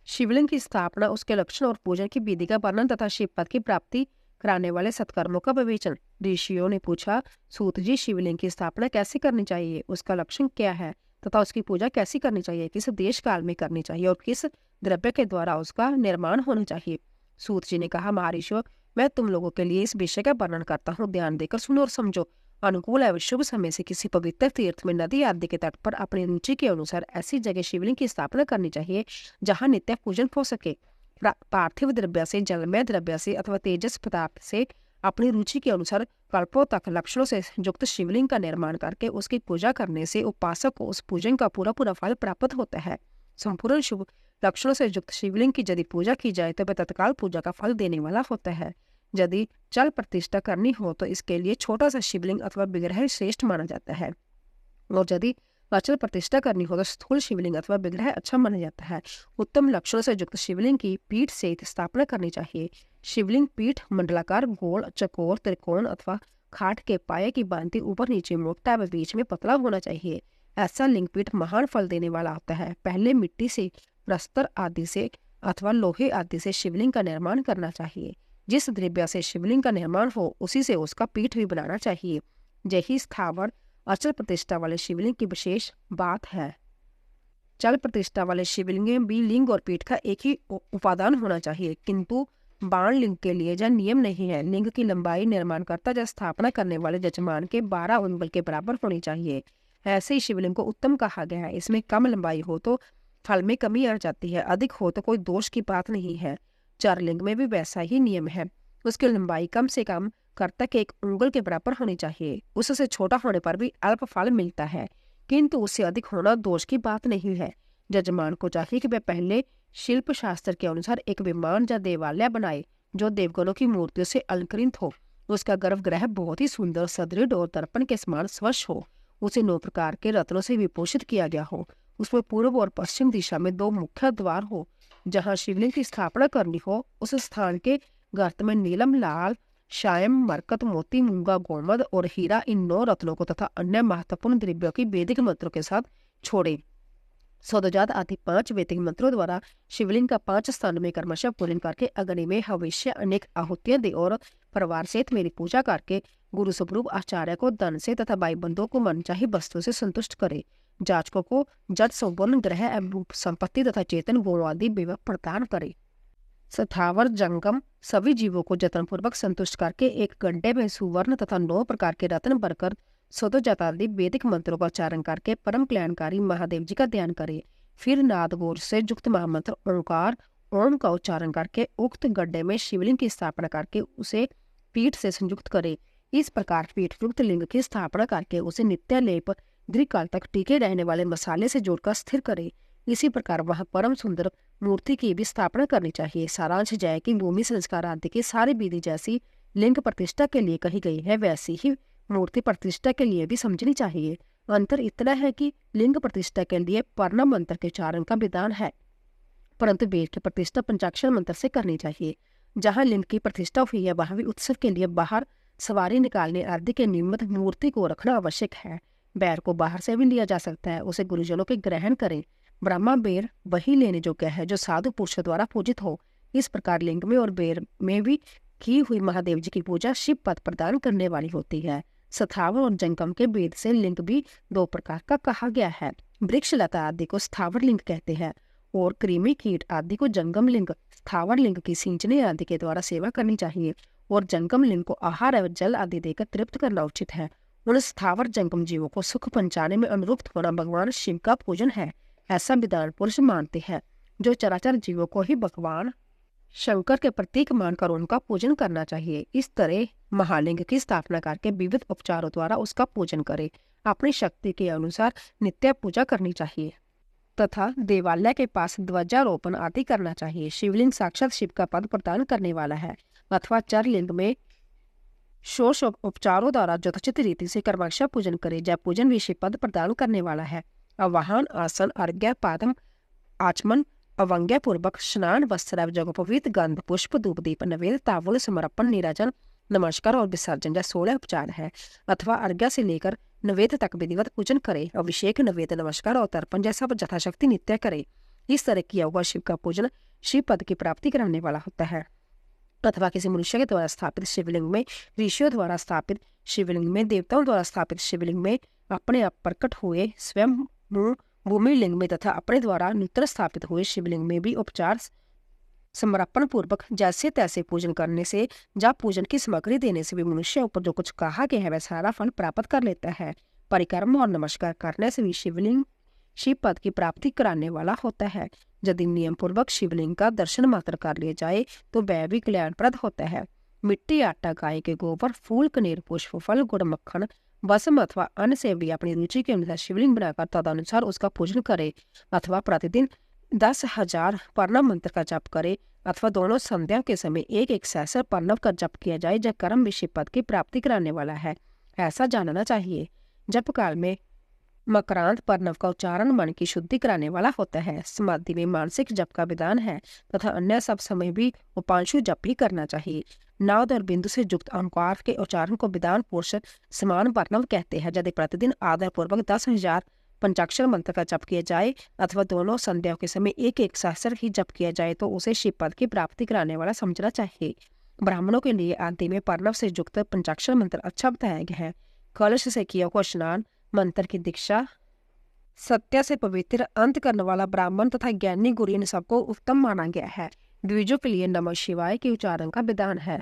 शिवलिंग की स्थापना, उसके लक्षण और पूजन की विधि का वर्णन तथा शिव पद की प्राप्ति कराने वाले सत्कर्मों का विवेचन। ऋषियों ने पूछा, सूत जी, शिवलिंग की स्थापना कैसे करनी चाहिए, उसका लक्षण क्या है तथा उसकी पूजा कैसी करनी चाहिए, किस देश काल में करनी चाहिए और किस द्रव्य के द्वारा उसका निर्माण होना चाहिए। सूत जी ने कहा, महर्षियों, मैं तुम लोगों के लिए इस विषय का वर्णन करता हूँ, ध्यान देकर सुनो और समझो। अनुकूल एवं शुभ समय से किसी पवित्र तीर्थ में, नदी आदि के तट पर अपनी रुचि के अनुसार ऐसी जगह शिवलिंग की स्थापना करनी चाहिए जहाँ नित्य पूजन हो सके। पार्थिव द्रव्य से, जलमय द्रव्य से अथवा तेजस पदार्थ से अपनी रुचि के अनुसार कल्पों तक लक्षणों से युक्त शिवलिंग का निर्माण करके उसकी पूजा करने से उपासक को उस पूजन का पूरा पूरा फल प्राप्त होता है। संपूर्ण शुभ लक्षणों से युक्त शिवलिंग की यदि पूजा की जाए तो वह तत्काल पूजा का फल देने वाला होता है। यदि चल प्रतिष्ठा करनी हो तो इसके लिए छोटा सा शिवलिंग अथवा विग्रह श्रेष्ठ माना जाता है, और यदि अचल प्रतिष्ठा करनी हो तो स्थूल शिवलिंग अथवा विग्रह अच्छा माना जाता है। उत्तम लक्षणों से युक्त शिवलिंग की पीठ से स्थापना करनी चाहिए। शिवलिंग पीठ मंडलाकार, गोल, चकोर, त्रिकोण अथवा खाट के पाए की भांति ऊपर नीचे मोटा एवं बीच में पतला होना चाहिए। ऐसा लिंग पीठ महान फल देने वाला होता है। पहले मिट्टी से, प्रस्तर आदि से अथवा लोहे आदि से शिवलिंग का निर्माण करना चाहिए। जिस द्रव्य से शिवलिंग का निर्माण हो उसी से उसका पीठ भी बनाना चाहिए। यही स्थावर अचल प्रतिष्ठा वाले शिवलिंग की विशेष बात है। चल प्रतिष्ठा वाले शिवलिंग में भी लिंग और पीठ का एक ही उपादान होना चाहिए, किंतु बाण लिंग के लिए यह नियम नहीं है। लिंग की लंबाई निर्माणकर्ता या स्थापना करने वाले यजमान के 12 उंगल के बराबर होनी चाहिए। ऐसे ही शिवलिंग को उत्तम कहा गया है। इसमें कम लंबाई हो तो फल में कमी आ जाती है, अधिक हो तो कोई दोष की बात नहीं है। चारलिंग में भी वैसा ही नियम है। उसकी लंबाई कम से कम कर्तक 1 उंगल के बराबर होनी चाहिए। उससे छोटा होने पर भी अल्प फल मिलता है, किंतु उससे अधिक होना दोष की बात नहीं है। यजमान को चाहिए कि वह पहले शिल्प शास्त्र के अनुसार एक विमान या देवालय बनाए जो देवगणों की मूर्तियों से अलंकृत हो। उसका गर्भगृह बहुत ही सुंदर, सदृढ़ और दर्पण के समान स्वच्छ हो। उसे 9 प्रकार के रत्नों से विभूषित किया गया हो। उसमें पूर्व और पश्चिम दिशा में 2 मुख्य द्वार हो। जहाँ शिवलिंग की स्थापना करनी हो उस स्थान के गर्त में नीलम, लाल, शायम, मरकत, मोती, मूंगा, गोमद और हीरा, इन 9 रत्नों को तथा अन्य महत्वपूर्ण द्रव्यों की वैदिक मंत्रों के साथ छोड़े। सौदजात आदि 5 वैदिक मंत्रों द्वारा शिवलिंग का 5 स्थान में क्रमशः पूजन करके अग्नि में हविष्य अनेक आहुतियां दे और परिवार सहित मेरी पूजा करके गुरु स्वरूप आचार्य को धन से तथा भाई बंधुओं को मनचाही वस्तु से संतुष्ट करे। जाचकों को जट संपूर्ण ग्रह एवं रूप संपत्ति तथा चेतन गुणों आदि विवेक प्रदान करे। स्थावर जंगम सभी जीवों को जतनपूर्वक संतुष्ट करके एक गड्ढे में सुवर्ण तथा 9 प्रकार के रत्न भरकर सौदजातादि वैदिक मंत्रों का उच्चारण करके परम कल्याणकारी महादेव जी का ध्यान करे। फिर नादगोर से युक्त महामंत्र ओंकार ओम का उच्चारण करके उक्त गड्ढे में शिवलिंग की स्थापना करके उसे पीठ से संयुक्त करे। इस प्रकार पीठ युक्त लिंग की स्थापना करके उसे नित्य लेप दीर्घकाल तक टिके रहने वाले मसाले से जोड़कर स्थिर करे। इसी प्रकार वह परम सुंदर मूर्ति की भी स्थापना करनी चाहिए। सारांश जय की भूमि संस्कार आदि की सारी विधि जैसी लिंग प्रतिष्ठा के लिए कही गई है, वैसी ही मूर्ति प्रतिष्ठा के लिए भी समझनी चाहिए। अंतर इतना है कि लिंग प्रतिष्ठा के लिए प्रणव मंत्र के उच्चारण का विधान है, परंतु वेद की प्रतिष्ठा पंचाक्षर मंत्र से करनी चाहिए। जहाँ लिंग की प्रतिष्ठा हुई है वहां भी उत्सव के लिए बाहर सवारी निकालने आदि के निमित्त मूर्ति को रखना आवश्यक है। बैर को बाहर से भी लिया जा सकता है, उसे गुरुजनों के ग्रहण करें। ब्रह्मा बेर वही लेने योग्य है जो साधु पुरुषों द्वारा पूजित हो। इस प्रकार लिंग में और बेर में भी की हुई महादेव जी की पूजा शिव पद प्रदान करने वाली होती है। स्थावर और जंगम के भेद से लिंग भी 2 प्रकार का कहा गया है। वृक्ष लता आदि को स्थावर लिंग कहते हैं और कृमि कीट आदि को जंगम लिंग। स्थावर लिंग की सिंचने आदि के द्वारा सेवा करनी चाहिए और जंगम लिंग को आहार एवं जल आदि देकर तृप्त करना उचित है। उन स्थावर जंगम जीवों को सुख पहुंचाने में अनुरुक्त होना भगवान शिव का पूजन है, ऐसा विद्वान पुरुष मानते हैं। जो चराचर जीवों को ही भगवान शंकर के प्रतीक मानकर उनका पूजन करना चाहिए। इस तरह महालिंग की स्थापना करके विविध उपचारों द्वारा उसका पूजन करे। अपनी शक्ति के अनुसार नित्य पूजा करनी चाहिए। तथा देवालय के पास ध्वजारोपण आदि करना चाहिए। शिवलिंग साक्षात शिव का पद प्रदान करने वाला है अथवा चरलिंग में षोष उपचारों द्वारा यथोचित रीति से क्रमशः पूजन करे। जब पूजन भी शिव पद प्रदान करने वाला है। आवाहन, आसन, अर्घ्य, पादम, आचमन, अवंग्य पूर्वक स्नान, वस्त्र, जगोपवीत, गंध, पुष्प, धूप, दीप, नैवेद्य, तांबूल, समर्पण, नीराजन, नमस्कार और विसर्जन, 16 उपचार है। अथवा अर्घ्य से लेकर नैवेद्य तक विधिवत पूजन करे। अभिषेक, नैवेद्य, नमस्कार और तर्पण जैसा यथाशक्ति नित्य करे। इस तरह किया हुआ शिव का पूजन शिव पद की प्राप्ति कराने वाला होता है। अथवा किसी मनुष्य के द्वारा स्थापित शिवलिंग में, ऋषियों द्वारा स्थापित शिवलिंग में, देवताओं द्वारा स्थापित शिवलिंग में, अपने आप प्रकट हुए स्वयं भूमि लिंग में तथा अपने द्वारा नूतन स्थापित हुए शिवलिंग में भी उपचार समर्पण पूर्वक जैसे तैसे पूजन करने से, जब पूजन की सामग्री देने से भी मनुष्य ऊपर जो कुछ कहा गया है वह सारा फल प्राप्त कर लेता है। परिक्रम और नमस्कार करने से भी शिवलिंग शिव पद की प्राप्ति कराने वाला होता है। यदि नियम पूर्वक शिवलिंग का दर्शन मात्र कर लिया जाए तो वह भी कल्याणप्रद होता है। मिट्टी, आटा, गाय के गोबर, फूल, कनेर, पुष्प, फल, गुड़, मक्खन, भस्म अथवा अन्न से भी अपनी रुचि के अनुसार शिवलिंग बनाकर तदनुसार उसका पूजन करे। अथवा प्रतिदिन 10,000 प्रणव मंत्र का जप करे अथवा दोनों संध्या के समय एक एक सहस्र प्रणव का जप किया जाए। जब कर्म भी शिव पद की प्राप्ति कराने वाला है ऐसा जानना चाहिए। जप काल में मकरांत प्रणव का उच्चारण मन की शुद्धि कराने वाला होता है। समाधि में मानसिक जप का विधान है तथा अन्य सब समय भी उपांशु जप ही करना चाहिए। नाद और बिंदु से युक्त ओंकार के उच्चारण को विधान पुरुष समान प्रणव कहते हैं। यदि प्रतिदिन आदर पूर्वक 10,000 पंचाक्षर मंत्र का जप किया जाए अथवा दोनों संध्याओं के समय एक एक सहस्र ही जप किया जाए तो उसे शिव पद की प्राप्ति कराने वाला समझना चाहिए। ब्राह्मणों के लिए आदि में प्रणव से युक्त पंचाक्षर मंत्र अच्छा बताया गया है। कलश से किया हुआ स्नान, मंत्र की दीक्षा, सत्य से पवित्र अंत करने वाला ब्राह्मण तथा ज्ञानी गुरु इन सबको उत्तम माना गया है। द्विजों के लिए नमः शिवाय के उच्चारण का विधान है।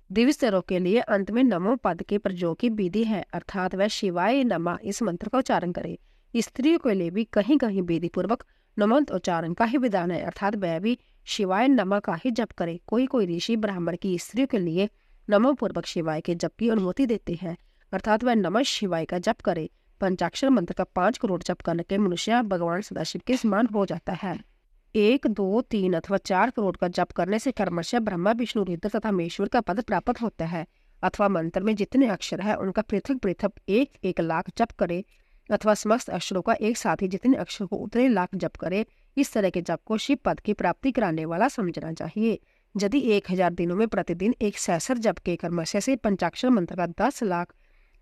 दिवसरों के लिए अंत में नमो पद के प्रयोग की विधि है अर्थात वह शिवाय नमः इस मंत्र का उच्चारण करे। स्त्रियों के लिए भी कहीं कहीं विधि पूर्वक नमंत उच्चारण का ही विधान है अर्थात वह भी शिवाय नमः का ही जप करे। कोई ऋषि ब्राह्मण की स्त्रियों के लिए नमो पूर्वक शिवाय के जप की अनुमति देते हैं अर्थात वह नमः शिवाय का जप करे। पंचाक्षर मंत्र का 5 करोड़ जप करने के मनुष्य भगवान सदाशिव के समान हो जाता है। 1, 2, 3 अथवा 4 करोड़ का जप करने से क्रमशः ब्रह्मा, विष्णु, रुद्र तथा महेश्वर का पद प्राप्त होता है। अथवा मंत्र में जितने अक्षर है उनका पृथक पृथक 1-1 लाख जप करे अथवा समस्त अक्षरों का एक साथ ही जितने अक्षर हो उतने लाख जप करे। इस तरह के जप को शिव पद की प्राप्ति कराने वाला समझना चाहिए। यदि 1000 दिनों में प्रतिदिन एक सहस्र जप के क्रमशः से पंचाक्षर मंत्र का 10 लाख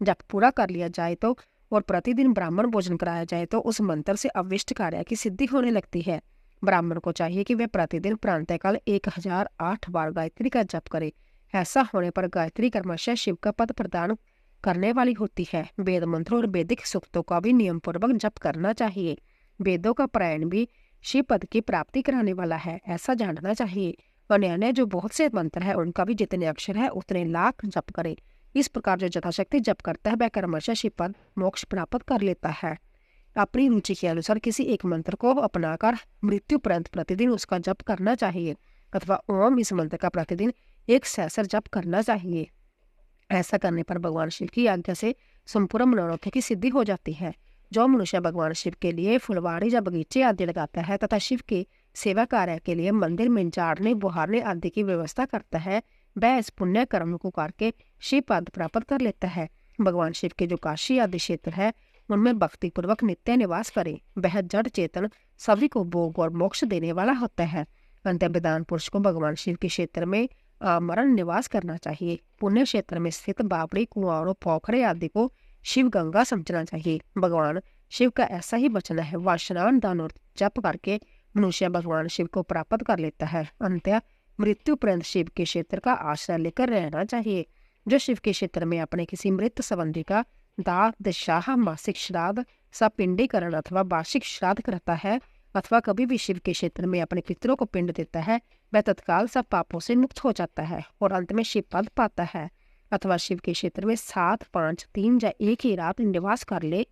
जप पूरा कर लिया जाए तो और प्रतिदिन ब्राह्मण भोजन कराया जाए तो उस मंत्र से अविष्ट कार्य की सिद्धि होने लगती है। ब्राह्मण को चाहिए कि वे प्रतिदिन प्रातःकाल 1008 बार गायत्री का जप करे। ऐसा होने पर गायत्री क्रमशः शिव का पद प्रदान करने वाली होती है। वेद मंत्रों और वैदिक सूक्तों का भी नियम पूर्वक जप करना चाहिए। वेदों का पारायण भी शिव पद की प्राप्ति कराने वाला है ऐसा जानना चाहिए। अन्य जो बहुत से मंत्र है उनका भी जितने अक्षर है उतने लाख जप करे। इस प्रकार जो यथाशक्ति जप करता है वह क्रमशः शिव पद मोक्ष प्राप्त कर लेता है। अपनी रुचि के अनुसार किसी एक मंत्र को अपनाकर मृत्यु पर्यंत प्रतिदिन उसका जप करना चाहिए अथवा ओम इस मंत्र का प्रतिदिन 1 सहस्र जप करना चाहिए। ऐसा करने पर भगवान शिव की आज्ञा से संपूर्ण मनोरथ की सिद्धि हो जाती है। जो मनुष्य भगवान शिव के लिए फुलवाड़ी या बगीचे आदि लगाता है तथा शिव के सेवा कार्य के लिए मंदिर में झाड़ने बुहारने आदि की व्यवस्था करता है वह इस पुण्य कर्म को करके शिव पद प्राप्त कर लेता है। भगवान शिव के जो काशी आदि क्षेत्र है उनमें भक्ति पूर्वक नित्य निवास करे। वह जड़ चेतन सभी को भोग और मोक्ष देने वाला होता है। अंत्य विधान पुरुष को भगवान शिव के क्षेत्र में आमरण निवास करना चाहिए। पुण्य क्षेत्र में स्थित बावड़ी, कुआं और पोखरे आदि को शिव गंगा समझना चाहिए। भगवान शिव का ऐसा ही वचन है। वह स्नान, दान और जप करके मनुष्य भगवान शिव को प्राप्त कर लेता है। अंत्य मृत्यु पर्यंत शिव के क्षेत्र का आश्रय लेकर रहना चाहिए। जो शिव के क्षेत्र में अपने किसी मृत संबंधी का दाह, दशाह, मासिक श्राद्ध, सपिंडीकरण अथवा वार्षिक श्राद्ध करता है अथवा कभी भी शिव के क्षेत्र में अपने पितरों को पिंड देता है वह तत्काल सब पापों से मुक्त हो जाता है और अंत में शिव पद पाता है। अथवा शिव के क्षेत्र में 7, 5, 3 या एक ही रात निवास कर ले।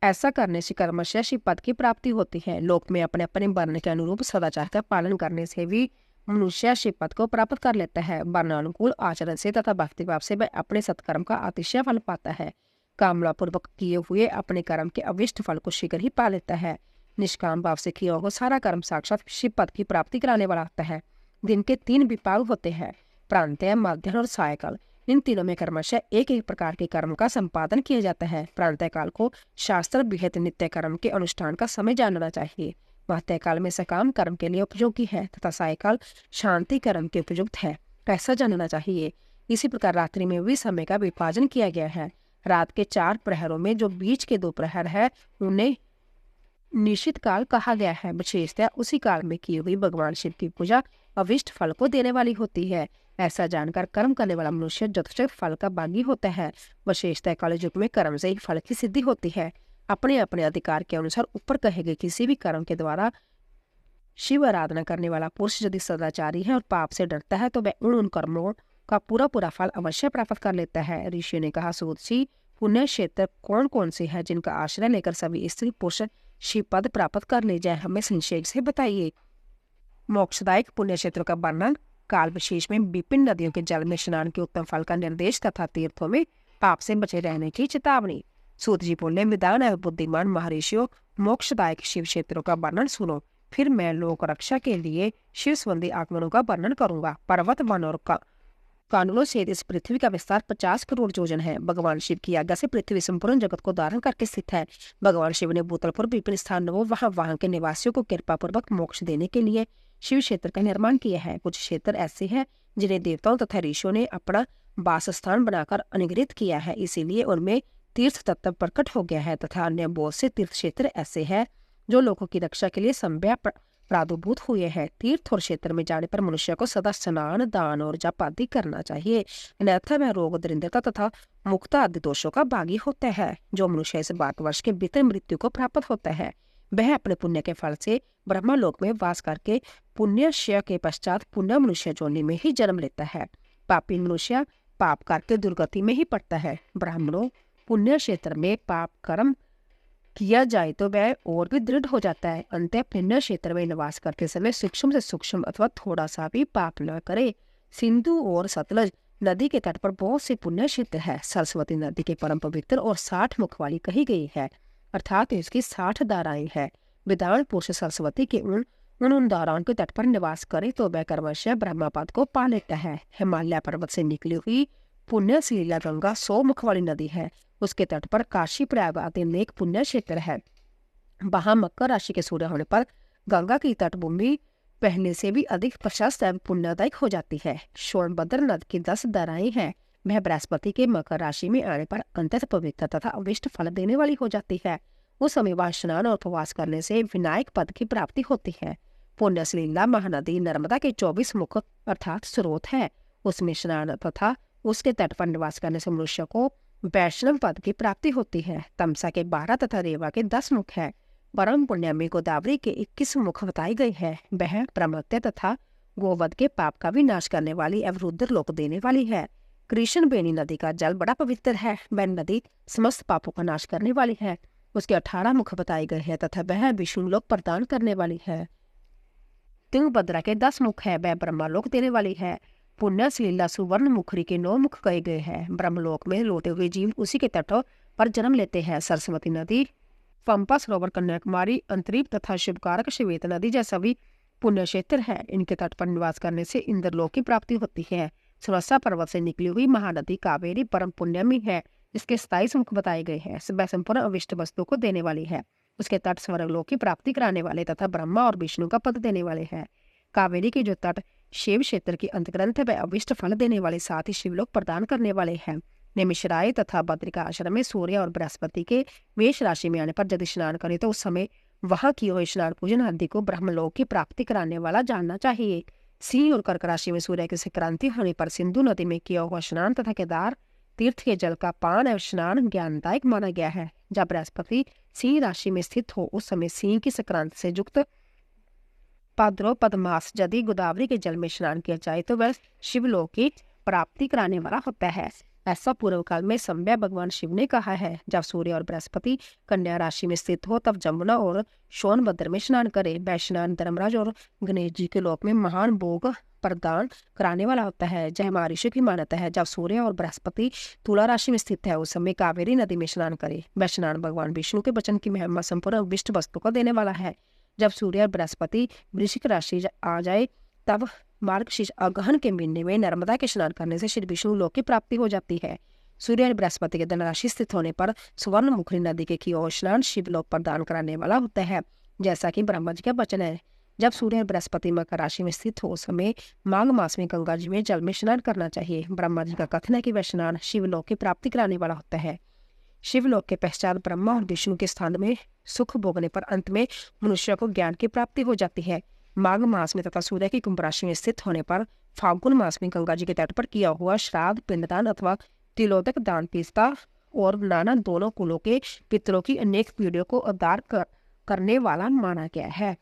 ऐसा करने से क्रमशः शिव पद की प्राप्ति होती है। लोक में अपने अपने वर्ण के अनुरूप सदाचार का पालन करने से भी मनुष्य शिव पद को प्राप्त कर लेता है। वर्णानुकूल आचरण से तथा भक्तिभाव से वह अपने सत्कर्म का अतिशय फल पाता है। कामना पूर्वक किए हुए अपने कर्म के अविष्ट फल को शीघ्र ही पा लेता है। निष्काम भाव से किया हुआ सारा कर्म साक्षात शिव पद की प्राप्ति कराने वाला होता है। दिन के 3 विभाग होते हैं, प्रांतः, मध्याह्न और सायकाल। इन तीनों में क्रमशः एक एक प्रकार के कर्म का संपादन किया जाता है। प्रांतः काल को शास्त्र विहित नित्य कर्म के अनुष्ठान का समय जानना चाहिए। मध्य काल में सकाम कर्म के लिए उपयोगी है तथा सायकाल शांति कर्म के उपयुक्त है, ऐसा जानना चाहिए। इसी प्रकार रात्रि में भी समय का विभाजन किया गया है। रात के 4 प्रहरों में जो बीच के 2 प्रहर है उन्हें निश्चित काल कहा गया है। विशेषतः उसी काल में की हुई भगवान शिव की पूजा अविष्ट फल को देने वाली होती है। ऐसा जानकर कर्म करने वाला मनुष्य यथोचित फल का भागी होता है। विशेषतः कलि युग में कर्म से ही फल की सिद्धि होती है। अपने अपने अधिकार के अनुसार ऊपर कहे गए किसी भी कर्म के द्वारा शिव आराधना करने वाला पुरुष यदि सदाचारी है और पाप से डरता है तो वह उन कर्मों का पूरा फल अवश्य प्राप्त कर लेता है। ऋषि ने कहा, सूत जी, पुण्य क्षेत्र कौन कौन से है जिनका आश्रय लेकर सभी स्त्री पुरुष शिव पद प्राप्त कर ले जाए, हमें संक्षेप से बताइए। मोक्षदायक पुण्य क्षेत्रों का वर्णन, काल विशेष में विभिन्न नदियों के जल में स्नान के उत्तम फल का निर्देश तथा तीर्थों में पाप से बचे रहने की चेतावनी। सूत जी बोले, विद्वान एवं बुद्धिमान महर्षियों, मोक्षदायक शिव क्षेत्रों का वर्णन सुनो, फिर मैं लोक रक्षा के लिए शिव संबंधी आगमनों का वर्णन करूंगा। पर्वत, वन और कानूनों से इस पृथ्वी का विस्तार 50 करोड़ योजन है। भगवान शिव की आज्ञा से पृथ्वी संपूर्ण जगत को धारण करके स्थित है। भगवान शिव ने भूतल पर विभिन्न स्थानों वहां के निवासियों को कृपा पूर्वक मोक्ष देने के लिए शिव क्षेत्र का निर्माण किया है। कुछ क्षेत्र ऐसे हैं जिन्हें देवताओं तथा ऋषियों ने अपना वास स्थान बनाकर अनुग्रहित किया है, इसीलिए उनमें तीर्थ तत्व प्रकट हो गया है, तथा अन्य बहुत से तीर्थ क्षेत्र ऐसे हैं जो लोगों की रक्षा के लिए संभव प्रादुर्भूत हुए हैं। तीर्थ और क्षेत्र में जाने पर मनुष्य को सदा स्नान, दान और जप आदि करना चाहिए, अन्यथा वह रोग, दरिद्रता तथा मुक्ता आदि दोषों का भागी होता है। जो मनुष्य इस 12 वर्ष के भीतर मृत्यु को प्राप्त होता है वह अपने पुण्य के फल से ब्रह्मलोक में वास करके पुण्यक्षय के पश्चात पुण्य मनुष्य जोनि में ही जन्म लेता है। पापी मनुष्य पाप करके दुर्गति में ही पड़ता है। ब्राह्मणों, पुण्य क्षेत्र में पाप कर्म किया जाए तो वह और भी दृढ़ हो जाता है। अंतः पुण्य क्षेत्र में निवास करते समय सूक्ष्म से सूक्ष्म अथवा थोड़ा सा भी पाप न करे। सिंधु और सतलज नदी के तट पर बहुत से पुण्य क्षेत्र है। सरस्वती नदी के परम पवित्र और 60 मुख वाली कही गई है, अर्थात इसकी 60 धाराएं हैं। विद्वान पुरुष सरस्वती के उन धाराओं के तट पर निवास करे तो वह कर्मशः ब्रह्मपद को पा लेता है। हिमालय पर्वत से निकली हुई पुण्य शीला गंगा 100 मुख वाली नदी है। उसके तट पर काशी, प्रयाग आदि अनेक पुण्य क्षेत्र है। वहां मकर राशि के सूर्य होने पर गंगा की तटभूमि पहले से भी अधिक प्रशस्त एवं पुण्यदायक हो जाती है। सोनभद्र नद की 10 धाराएं हैं। वह बृहस्पति के मकर राशि में आने पर अंततः पवित्र तथा अविष्ट फल देने वाली हो जाती है। उस समय वहां स्नान और उपवास करने से विनायक पद की प्राप्ति होती है। पुण्य सलीला महानदी नर्मदा के 24 मुख अर्थात स्रोत है। उसमें स्नान तथा उसके तट पर निवास करने से मनुष्य को वैष्णव पद की प्राप्ति होती है। तमसा के 12 तथा रेवा के 10 मुख है। परम पुण्य में गोदावरी के 21 मुख बताई गई है। वह प्रमत्य तथा गोवध के पाप का भी नाश करने वाली एवं रुद्र लोक देने वाली है। कृष्ण बेनी नदी का जल बड़ा पवित्र है। वह नदी समस्त पापों का नाश करने वाली है। उसके 18 मुख बताए गए हैं तथा वह विष्णु लोक प्रदान करने वाली है। तुंगभद्रा के 10 मुख है। वह ब्रह्मलोक देने वाली है। पुण्य सलीला सुवर्ण मुखरी के 9 मुख कहे गए हैं। ब्रह्मलोक में लौटे हुए जीव उसी के तटों पर जन्म लेते हैं। सरस्वती नदी, पंपा सरोवर, कन्याकुमारी, अंतरीप तथा शिवकारक श्वेत नदी जैसा भी पुण्य क्षेत्र है। इनके तट पर निवास करने से इंद्रलोक की प्राप्ति होती है। सुरसा पर्वत से निकली हुई महानदी कावेरी परम पुण्यमी है। इसके 27 मुख बताए गए हैं। वह संपूर्ण अविष्ट वस्तु को देने वाली है। उसके तट स्वर्गलोक की प्राप्ति कराने वाले तथा ब्रह्मा और विष्णु का पद देने वाले हैं। कावेरी के जो तट शिव क्षेत्र की अंतग्रंथ है वह अविष्ट फल देने वाले साथ ही शिवलोक प्रदान करने वाले हैं। निमिषराय तथा बद्रिका आश्रम में सूर्य और बृहस्पति के मेष राशि में आने पर यदि स्नान करें तो उस समय वहां की हुई स्नान पूजन आदि को ब्रह्मलोक की प्राप्ति कराने वाला जानना चाहिए। सिंह और कर्क राशि में सूर्य की संक्रांति होने पर सिंधु नदी में किया हुआ स्नान तथा केदार तीर्थ के जल का पान एवं स्नान ज्ञानदायक माना गया है। जब बृहस्पति सिंह राशि में स्थित हो उस समय सिंह की संक्रांति से युक्त भाद्रपद मास यदि गोदावरी के जल में स्नान किया जाए तो वह शिवलोक की प्राप्ति कराने वाला होता है। ऐसा पूर्व काल में संभव भगवान शिव ने कहा है। जब सूर्य और बृहस्पति कन्या राशि में स्थित हो तब जमुना और सोनभद्र में स्नान करे। वह स्नान धर्मराज और गणेश जी के लोक में महान भोग प्रदान कराने वाला होता है। जय महर्षि की मान्यता है जब सूर्य और बृहस्पति तुला राशि में स्थित है उस समय कावेरी नदी में स्नान करे। वह स्नान भगवान विष्णु के वचन की महिमा संपूर्ण विष्ट वस्तु को देने वाला है। जब सूर्य और बृहस्पति वृश्चिक राशि आ जाए तब मार्गशीर्ष अगहन के महीने में नर्मदा के स्नान करने से श्री विष्णु लोक की प्राप्ति हो जाती है। सूर्य और बृहस्पति के धन राशि स्थित होने पर सुवर्णमुखी नदी के की ओर स्नान शिवलोक प्रदान कराने वाला होता है, जैसा कि ब्रह्मा जी का वचन है। जब सूर्य और बृहस्पति मकर राशि में स्थित हो उस समय माघ मास में गंगा जी में जल में स्नान करना चाहिए। ब्रह्मा जी का कथन है कि वह स्नान शिवलोक की प्राप्ति कराने वाला होता है। शिवलोक के पश्चात ब्रह्मा और विष्णु के स्थान में सुख भोगने पर अंत में मनुष्य को ज्ञान की प्राप्ति हो जाती है। माघ मास में तथा सूर्य की कुंभ राशि में स्थित होने पर फाल्गुन मास में गंगा जी के तट पर किया हुआ श्राद्ध, पिंडदान अथवा तिलोदक दान पिता और नाना दोनों कुलों के पितरों की अनेक पीढ़ियों को उद्धार करने वाला माना गया है।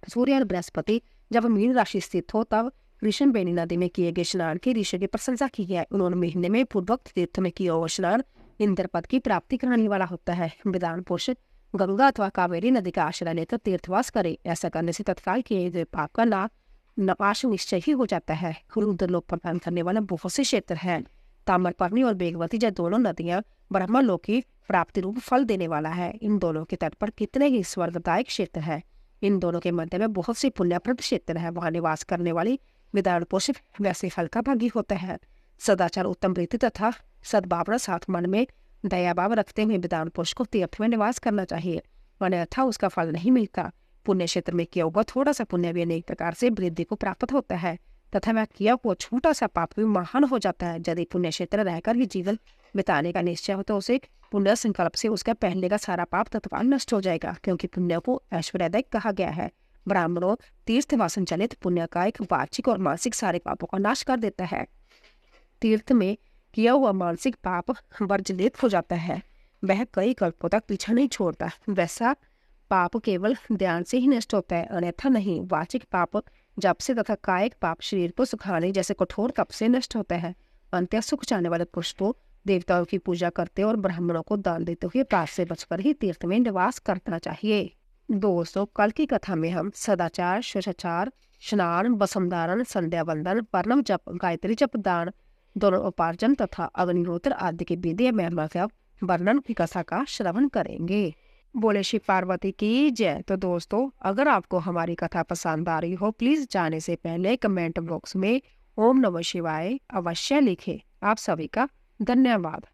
सूर्य और बृहस्पति जब मीन राशि स्थित हो तब ऋषभवेणी नदी में किए गए स्नान की ऋषि की प्रशंसा की है। उन्होंने महीने में पूर्वोक्त तीर्थ में किया हुआ स्नान इंद्र पद की प्राप्ति कराने वाला होता है। विधान पुरुष गंगा अथवा कावेरी नदी का आश्रय लेकर तीर्थवास करे। ऐसा करने से तत्काल किए गए पाप का नाश निश्चय ही हो जाता है। रुद्र लोक प्रदान करने वाला बहुत से क्षेत्र हैं। ताम्रपर्णी और बेगवती जब दोनों नदियां ब्रह्मा लोक की प्राप्ति रूप फल देने वाला है। इन दोनों के तट पर कितने ही स्वर्गदायक क्षेत्र है। इन दोनों के मध्य में बहुत सी पुण्यप्रद क्षेत्र है। वहां निवास करने वाली विधान पुरुष वैसे फल का भागी होता है। सदाचार, उत्तम रीति तथा सद्भावना साथ मन में दया भाव रखते हुए विधान पुरुष को तीर्थ में निवास करना चाहिए, अन्यथा उसका फल नहीं मिलता। पुण्य क्षेत्र में किया हुआ थोड़ा सा पुण्य भी अनेक प्रकार से वृद्धि को प्राप्त होता है तथा वह किया हुआ छोटा सा पाप भी महान हो जाता है। यदि पुण्य क्षेत्र रहकर ही जीवन बिताने का निश्चय हो तो उसे पुण्य संकल्प से उसका पहले का सारा पाप तत्काल नष्ट हो जाएगा, क्योंकि पुण्य को ऐश्वर्यदायक कहा गया है। ब्राह्मणों तीर्थ वासन चलित पुण्य का एक वाचिक और मानसिक सारे पापों का नाश कर देता है। तीर्थ में किया हुआ मानसिक पाप वर्जलित हो जाता है, वह कई कल्पों तक पीछा नहीं छोड़ता। वैसा पाप केवल ध्यान से ही नष्ट होता है, अन्यथा नहीं। वाचिक पाप जप से तथा कायिक पाप शरीर को सुखाने जैसे कठोर तप से नष्ट होता है। अंत्य सुख चाहने वाले पुरुष को देवताओं की पूजा करते और ब्राह्मणों को दान देते हुए पाप से बचकर ही तीर्थ में निवास करना चाहिए। दोस्तों, कल की कथा में हम सदाचार, शिष्टाचार, स्नान, वसुंधारण, संध्या वंदन, वर्णम जप, गायत्री जप, दान, दोनों उपार्जन तथा अग्निहोत्र आदि की विधि महिमा का वर्णन की कथा का श्रवण करेंगे। बोले श्री पार्वती की जय। तो दोस्तों, अगर आपको हमारी कथा पसंद आ रही हो प्लीज जाने से पहले कमेंट बॉक्स में ओम नमः शिवाय अवश्य लिखें। आप सभी का धन्यवाद।